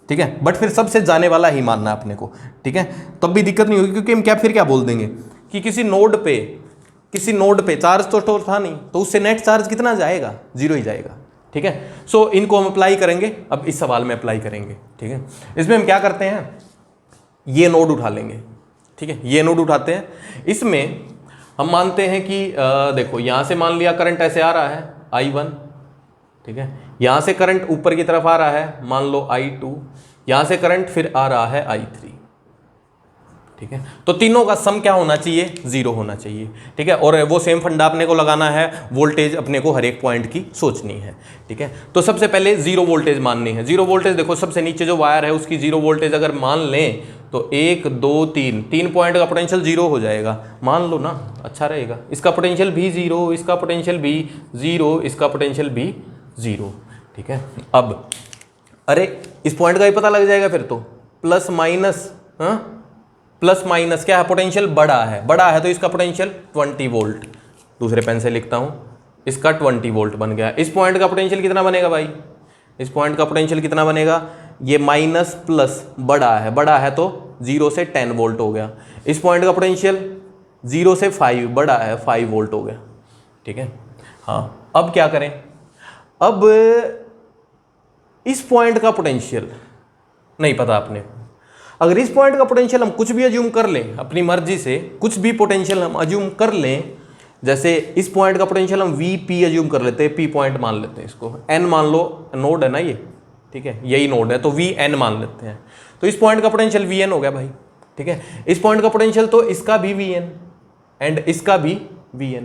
ठीक है, बट फिर सबसे जाने वाला ही मानना है अपने को। ठीक है, तब भी दिक्कत नहीं होगी, क्योंकि हम क्या बोल देंगे कि किसी नोड पे चार्ज तो स्टोर था नहीं, तो उससे नेट चार्ज कितना जाएगा, 0 ही जाएगा। ठीक है, सो इनको हम अप्लाई करेंगे, अब इस सवाल में अप्लाई करेंगे। ठीक है, इसमें हम क्या करते हैं, ये नोड उठा लेंगे। ठीक है, ये नोड उठाते हैं, इसमें हम मानते हैं कि देखो यहाँ से मान लिया करंट ऐसे आ रहा है I1। ठीक है, यहाँ से करंट ऊपर की तरफ आ रहा है, मान लो I2, यहाँ से करंट फिर आ रहा है I3। ठीक है, तो तीनों का सम क्या होना चाहिए, 0 होना चाहिए। ठीक है, और वो सेम फंडा अपने को लगाना है, वोल्टेज अपने को हर एक पॉइंट की सोचनी है। ठीक है, तो सबसे पहले 0 वोल्टेज माननी है। 0 वोल्टेज देखो, सबसे नीचे जो वायर है उसकी 0 वोल्टेज अगर मान लें तो 1 2 3 पॉइंट का पोटेंशियल 0 हो जाएगा, मान लो ना, अच्छा रहेगा। इसका पोटेंशियल भी 0, इसका पोटेंशियल भी 0, इसका पोटेंशियल भी 0। ठीक है, अब अरे इस पॉइंट का ही पता लग जाएगा फिर तो, प्लस माइनस, प्लस माइनस क्या है, पोटेंशियल बड़ा है तो इसका पोटेंशियल 20 वोल्ट। दूसरे पेन से लिखता हूं, इसका 20 वोल्ट बन गया। इस पॉइंट का पोटेंशियल कितना बनेगा भाई, इस पॉइंट का पोटेंशियल कितना बनेगा, ये माइनस प्लस बड़ा है तो 0 से 10 वोल्ट हो गया। इस पॉइंट का पोटेंशियल 0 से 5 बड़ा है, 5 वोल्ट हो गया। ठीक है, हाँ अब क्या करें, अब इस पॉइंट का पोटेंशियल नहीं पता अपने को, अगर इस पॉइंट का पोटेंशियल हम कुछ भी अज्यूम कर लें, अपनी मर्जी से कुछ भी पोटेंशियल हम अज्यूम कर लें, जैसे इस पॉइंट का पोटेंशियल हम Vp अज्यूम कर लेते हैं, P पॉइंट मान लेते हैं, इसको N मान लो, नोड है ना ये, ठीक है यही नोड है, तो Vn मान लेते हैं, तो इस पॉइंट का पोटेंशियल Vn हो गया भाई। ठीक है। इस पॉइंट का पोटेंशियल तो इसका भी Vn एंड इसका भी Vn,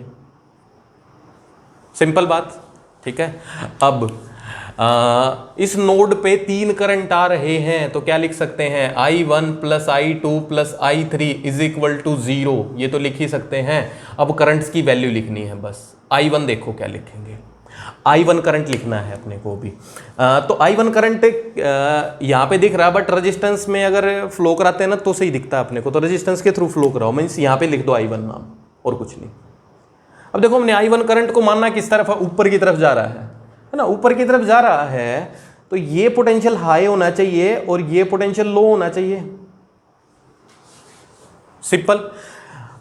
सिंपल बात, ठीक है। अब इस नोड पे 3 करंट आ रहे हैं तो क्या लिख सकते हैं, I1 plus I2 plus I3 is equal to 0, ये तो लिख ही सकते हैं। अब करंट्स की वैल्यू लिखनी है बस। I1 देखो क्या लिखेंगे, I1 करंट लिखना है अपने को भी। तो I1 करंट यहाँ पे दिख रहा है, बट रेजिस्टेंस में अगर फ्लो कराते हैं ना तो सही दिखता है अपने को, तो रेजिस्टेंस के थ्रू फ्लो कराओ, मीन्स यहाँ पे लिख दो I1 नाम और कुछ नहीं। अब देखो हमने I1 करंट को मानना किस तरफ है, ऊपर की तरफ जा रहा है ना, ऊपर की तरफ जा रहा है तो ये पोटेंशियल हाई होना चाहिए और ये पोटेंशियल लो होना चाहिए, सिंपल।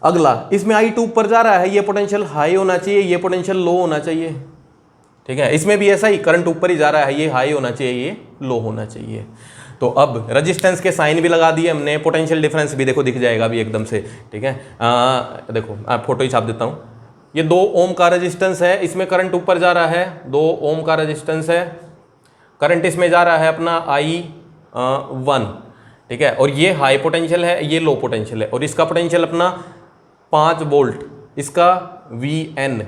अगला, इसमें I2 ऊपर जा रहा है, ये पोटेंशियल हाई होना चाहिए, ये पोटेंशियल लो होना चाहिए, ठीक है। इसमें भी ऐसा ही, करंट ऊपर ही जा रहा है, ये हाई होना चाहिए, ये लो होना चाहिए। तो अब रेजिस्टेंस के साइन भी लगा दिए हमने, पोटेंशियल डिफरेंस भी देखो दिख जाएगा अभी एकदम से, ठीक है। देखो आप फोटो ही छाप देता हूँ, ये 2 ओम का रेजिस्टेंस है, इसमें करंट ऊपर जा रहा है, 2 ओम का रेजिस्टेंस है, करंट इसमें जा रहा है अपना I1, ठीक है। और ये हाई पोटेंशियल है, ये लो पोटेंशियल है, और इसका पोटेंशियल अपना 5 वोल्ट, इसका Vn।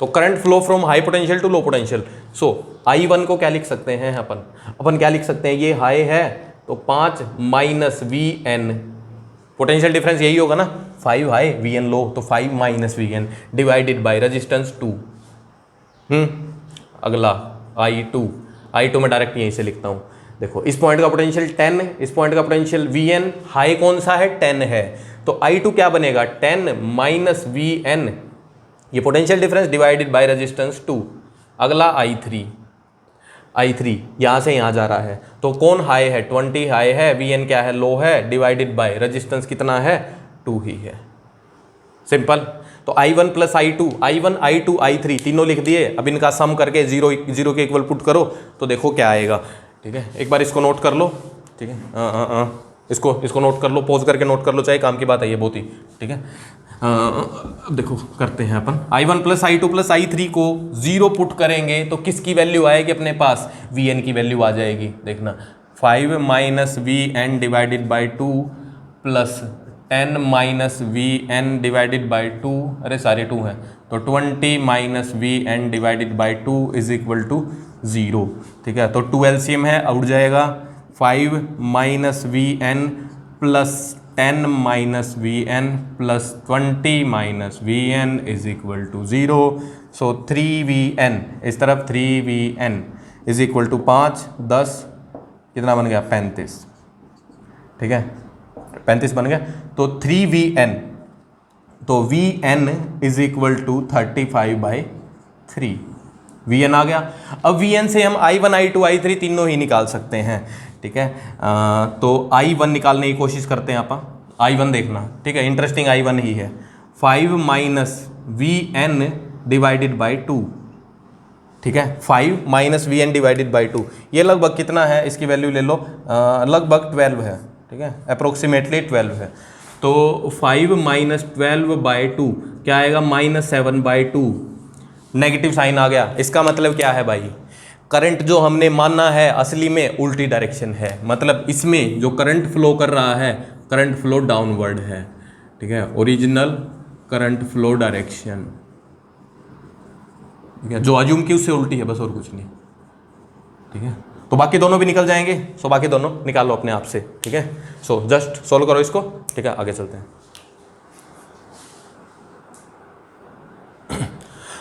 तो current flow from high potential to low potential. So I1 को क्या लिख सकते हैं अपन क्या लिख सकते हैं, ये हाई है तो 5 माइनस Vn, पोटेंशियल डिफरेंस यही होगा ना, 5 हाई Vn लो, तो 5 minus Vn divided by resistance 2। अगला I2 में डायरेक्ट यहीं से लिखता हूँ, देखो इस पॉइंट का पोटेंशियल 10, इस पॉइंट का पोटेंशियल Vn, हाई कौन सा है, 10 है, तो I2 क्या बनेगा, 10 माइनस Vn, ये potential difference divided by resistance 2। अगला I3 यहाँ से यहाँ जा रहा है, तो कौन हाई है, 20 हाई है, Vn क्या है, लो है, डिवाइडेड बाय रेजिस्टेंस कितना है, 2 ही है, सिंपल। तो I1 plus I1 I2 I3 तीनों लिख दिए। अब इनका सम करके 0 के इक्वल पुट करो तो देखो क्या आएगा, ठीक है। एक बार इसको नोट कर लो, ठीक है, इसको नोट कर लो, पॉज करके नोट कर लो, चाहे काम की बात है ये बहुत ही, ठीक है। देखो करते हैं अपन, I1 plus I2 plus I3 को 0 पुट करेंगे तो किसकी वैल्यू आएगी अपने पास, Vn की वैल्यू आ जाएगी, देखना 5 minus Vn divided by 2 plus 10 minus Vn divided by 2, अरे सारे 2 हैं, तो 20 minus Vn divided by 2 is equal to 0, ठीक है। तो 2 LCM है, उड़ जाएगा, 5 minus Vn plus 10 minus Vn plus 20 minus Vn is equal to 0। So 3Vn, इस तरफ 3Vn इज इक्वल टू 5 10 कितना बन गया, 35, ठीक है, 35 बन गया। तो 3Vn, तो Vn is equal to 35/3, Vn आ गया। अब Vn से हम I1 I2 I3 तीनों ही निकाल सकते हैं, ठीक है। तो I1 निकालने की कोशिश करते हैं अपन, I1 देखना, ठीक है, इंटरेस्टिंग I1 ही है, 5 माइनस Vn डिवाइडेड बाई 2, ठीक है, 5 माइनस Vn डिवाइडेड बाई 2, ये लगभग कितना है, इसकी वैल्यू ले लो, लगभग 12 है, ठीक है, अप्रोक्सीमेटली 12 है। तो 5 माइनस 12/2 क्या आएगा, -7/2, नेगेटिव साइन आ गया। इसका मतलब क्या है भाई, करंट जो हमने माना है असली में उल्टी डायरेक्शन है, मतलब इसमें जो करंट फ्लो कर रहा है, करंट फ्लो डाउनवर्ड है, ठीक है, ओरिजिनल करंट फ्लो डायरेक्शन, ठीक है, जो अज्यूम की उससे उल्टी है, बस और कुछ नहीं, ठीक है। तो बाकी दोनों भी निकल जाएंगे, सो बाकी दोनों निकालो अपने आप से, ठीक है। सो जस्ट सॉल्व करो इसको, ठीक है, आगे चलते हैं।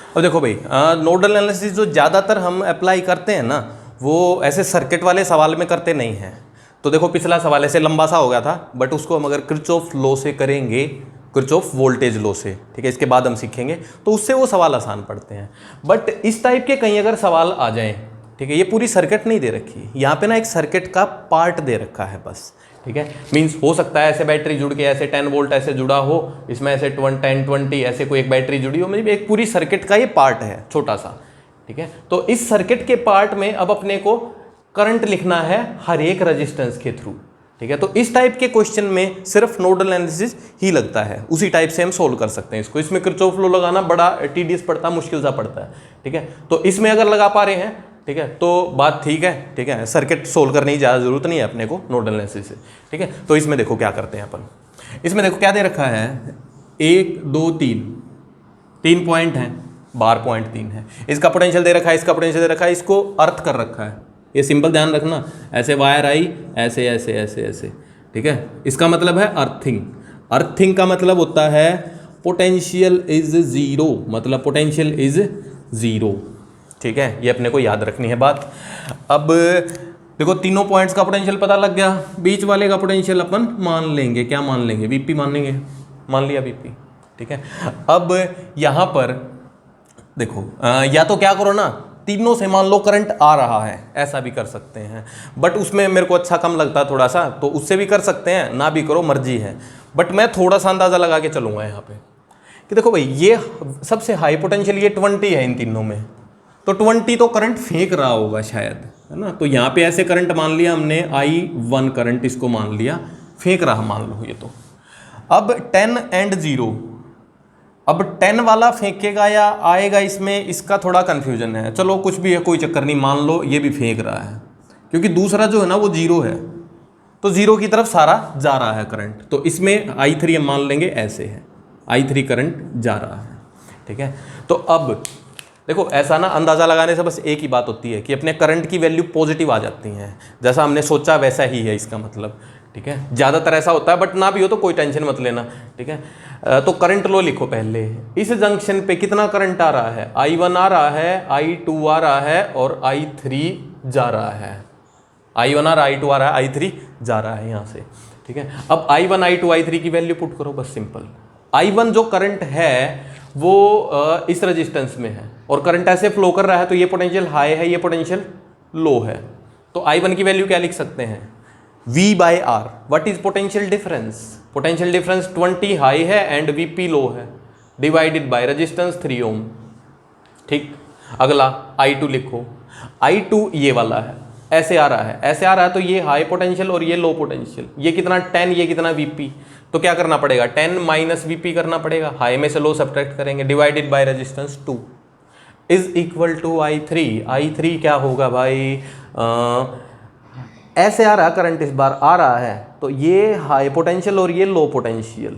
अब देखो भाई, नोडल एनालिसिस जो ज़्यादातर हम अप्लाई करते हैं ना, वो ऐसे सर्किट वाले सवाल में करते नहीं हैं। तो देखो पिछला सवाल ऐसे लंबा सा हो गया था, बट उसको हम अगर किरचॉफ लॉ से करेंगे, किरचॉफ वोल्टेज लॉ से, ठीक है, इसके बाद हम सीखेंगे, तो उससे वो सवाल आसान पड़ते हैं। बट इस टाइप के कहीं अगर सवाल आ जाएं, ठीक है, ये पूरी सर्किट नहीं दे रखी, यहाँ पे ना एक सर्किट का पार्ट दे रखा है बस, ठीक है। मीन्स हो सकता है ऐसे बैटरी जुड़ के ऐसे 10 वोल्ट ऐसे जुड़ा हो, इसमें ऐसे 10-20 ऐसे कोई एक बैटरी जुड़ी हो, मतलब एक पूरी सर्किट का ये पार्ट है छोटा सा, ठीक है। तो इस सर्किट के पार्ट में अब अपने को करंट लिखना है हर एक रेजिस्टेंस के थ्रू, ठीक है। तो इस टाइप के क्वेश्चन में सिर्फ नोडल एनालिसिस ही लगता है, उसी टाइप से हम सोल्व कर सकते हैं इसको। इसमें किरचॉफ लॉ लगाना बड़ा टीडियस पड़ता है, मुश्किल सा पड़ता है, ठीक है। तो इसमें अगर लगा पा रहे हैं, ठीक है, तो बात ठीक है, सर्किट सोल्व करने की ज़्यादा जरूरत नहीं है अपने को नोडल एनालिसिस से, ठीक है। तो इसमें देखो क्या करते हैं अपन, इसमें देखो क्या दे रखा है, 1 2 3 पॉइंट हैं, बार पॉइंट 3 है, इसका पोटेंशियल दे रखा है, इसका पोटेंशियल दे रखा है, इसको अर्थ कर रखा है, ये सिंपल ध्यान रखना, ऐसे वायर आई, ऐसे ऐसे ऐसे ऐसे, ठीक है, इसका मतलब है अर्थिंग। अर्थिंग का मतलब होता है पोटेंशियल इज जीरो, मतलब पोटेंशियल इज जीरो, ठीक है, ये अपने को याद रखनी है बात। अब देखो तीनों पॉइंट्स का पोटेंशियल पता लग गया, बीच वाले का पोटेंशियल अपन मान लेंगे, क्या मान लेंगे, वीपी मान लेंगे, मान लिया वीपी, ठीक है। अब यहाँ पर देखो या तो क्या करो ना, तीनों से मान लो करंट आ रहा है, ऐसा भी कर सकते हैं, बट उसमें मेरे को अच्छा कम लगता है थोड़ा सा, तो उससे भी कर सकते हैं, ना भी करो मर्जी है, बट मैं थोड़ा सा अंदाज़ा लगा के चलूँगा यहाँ पे कि देखो भाई ये सबसे हाई पोटेंशियल ये 20 है इन तीनों में, तो 20 तो करंट फेंक रहा होगा शायद, है ना। तो यहाँ पे ऐसे करंट मान लिया हमने, I1 करंट इसको मान लिया, फेंक रहा मान लो ये तो। अब 10 and 0, अब 10 वाला फेंकेगा या आएगा इसमें, इसका थोड़ा कन्फ्यूजन है, चलो कुछ भी है कोई चक्कर नहीं, मान लो ये भी फेंक रहा है, क्योंकि दूसरा जो है ना वो 0 है, तो 0 की तरफ सारा जा रहा है करंट, तो इसमें I3 हम मान लेंगे ऐसे है, I3 करंट जा रहा है, ठीक है। तो अब देखो ऐसा ना अंदाज़ा लगाने से बस एक ही बात होती है कि अपने करंट की वैल्यू पॉजिटिव आ जाती हैं, जैसा हमने सोचा वैसा ही है इसका मतलब, ठीक है। ज़्यादातर ऐसा होता है, बट ना भी हो तो कोई टेंशन मत लेना, ठीक है। तो करंट लो लिखो पहले, इस जंक्शन पे कितना करंट आ रहा है, I1 आ रहा है, I2 आ रहा है और I3 जा रहा है, I1 आ रहा है, I2 आ रहा है, I3 जा रहा है यहाँ से, ठीक है। अब I1 I2 I3 की वैल्यू पुट करो, बस सिंपल। I1 जो करंट है वो इस रेजिस्टेंस में है और करंट ऐसे फ्लो कर रहा है, तो ये पोटेंशियल हाई है, ये पोटेंशियल लो है, तो I1 की वैल्यू क्या लिख सकते हैं, V/R। What is potential difference, potential difference 20 high है एंड Vp लो है, डिवाइडेड बाय रेजिस्टेंस 3 ओम, ठीक। अगला I2 लिखो, I2 ये वाला है, ऐसे आ रहा है, ऐसे आ रहा है, तो ये हाई पोटेंशियल और ये लो पोटेंशियल, ये कितना 10, ये कितना Vp, तो क्या करना पड़ेगा 10 माइनस Vp करना पड़ेगा, हाई में से लो सब्ट्रैक्ट करेंगे, divided by resistance 2 is equal to I3। I3 क्या होगा भाई, ऐसे आ रहा करंट, इस बार आ रहा है, तो ये हाई पोटेंशियल और ये लो पोटेंशियल,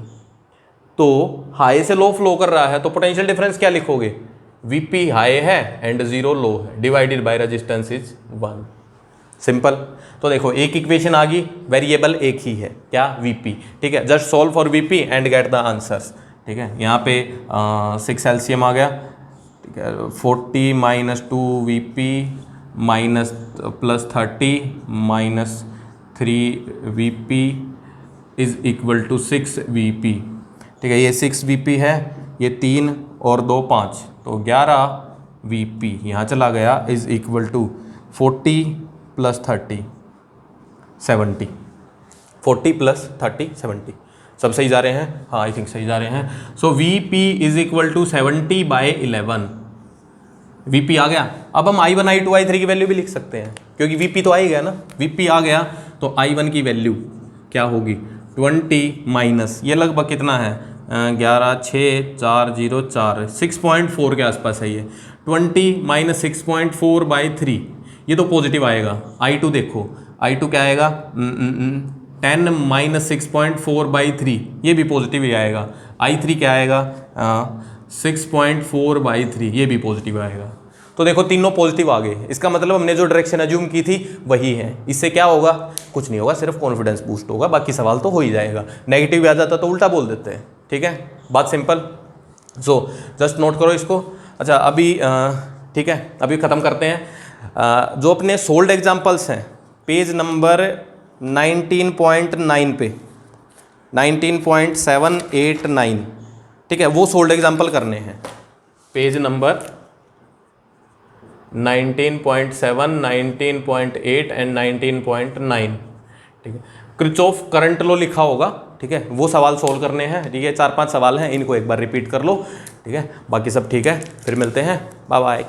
तो हाई से लो फ्लो कर रहा है, तो पोटेंशियल डिफरेंस क्या लिखोगे, Vp हाई है एंड 0 लो है, divided by resistance is 1, simple. तो देखो एक इक्वेशन आ गई, वेरिएबल एक ही है, क्या, Vp, ठीक है। Just solve for Vp and get the answers, ठीक है। यहाँ पे 6 एलसीएम आ गया, ठीक है, 40 minus 2 Vp minus plus 30 minus 3 Vp is equal to 6 Vp, ठीक है। ये 6 Vp है, ये 3 और 2 5, तो 11 Vp यहाँ चला गया, is equal to 40 plus 30 70, 40 plus 30 70, सब सही जा रहे हैं, हाँ आई थिंक सही जा रहे हैं। So Vp is equal to 70/11, Vp आ गया। अब हम I1 I2 I3 की वैल्यू भी लिख सकते हैं, क्योंकि Vp तो आ ही गया ना, Vp आ गया, तो I1 की वैल्यू क्या होगी, 20 माइनस ये लगभग कितना है, 11 6 4 0 4 6.4 के आसपास है ये, 20 माइनस 6.4/3, ये तो पॉजिटिव आएगा। I2 देखो, I2 क्या आएगा, 10 माइनस 6.4/3, ये भी पॉजिटिव ही आएगा। I3 क्या आएगा, 6.4/3, ये भी पॉजिटिव आएगा। तो देखो तीनों पॉजिटिव आ गए, इसका मतलब हमने जो डायरेक्शन अज्यूम की थी वही है। इससे क्या होगा, कुछ नहीं होगा, सिर्फ कॉन्फिडेंस बूस्ट होगा, बाकी सवाल तो हो ही जाएगा। नेगेटिव आ जाता तो उल्टा बोल देते हैं, ठीक है, बात सिंपल। सो जस्ट नोट करो इसको। अच्छा अभी ठीक है, अभी ख़त्म करते हैं जो अपने सोल्ड एग्जाम्पल्स हैं, पेज नंबर 19.9 पे 19.789, ठीक है, वो सोल्ड एग्जाम्पल करने हैं। पेज नंबर 19.7, 19.8 एंड 19.9, ठीक है। किरचॉफ करंट लॉ लिखा होगा, ठीक है, वो सवाल सोल्व करने हैं, ठीक है। 4-5 सवाल हैं, इनको एक बार रिपीट कर लो, ठीक है, बाकी सब ठीक है। फिर मिलते हैं, बाय बाय।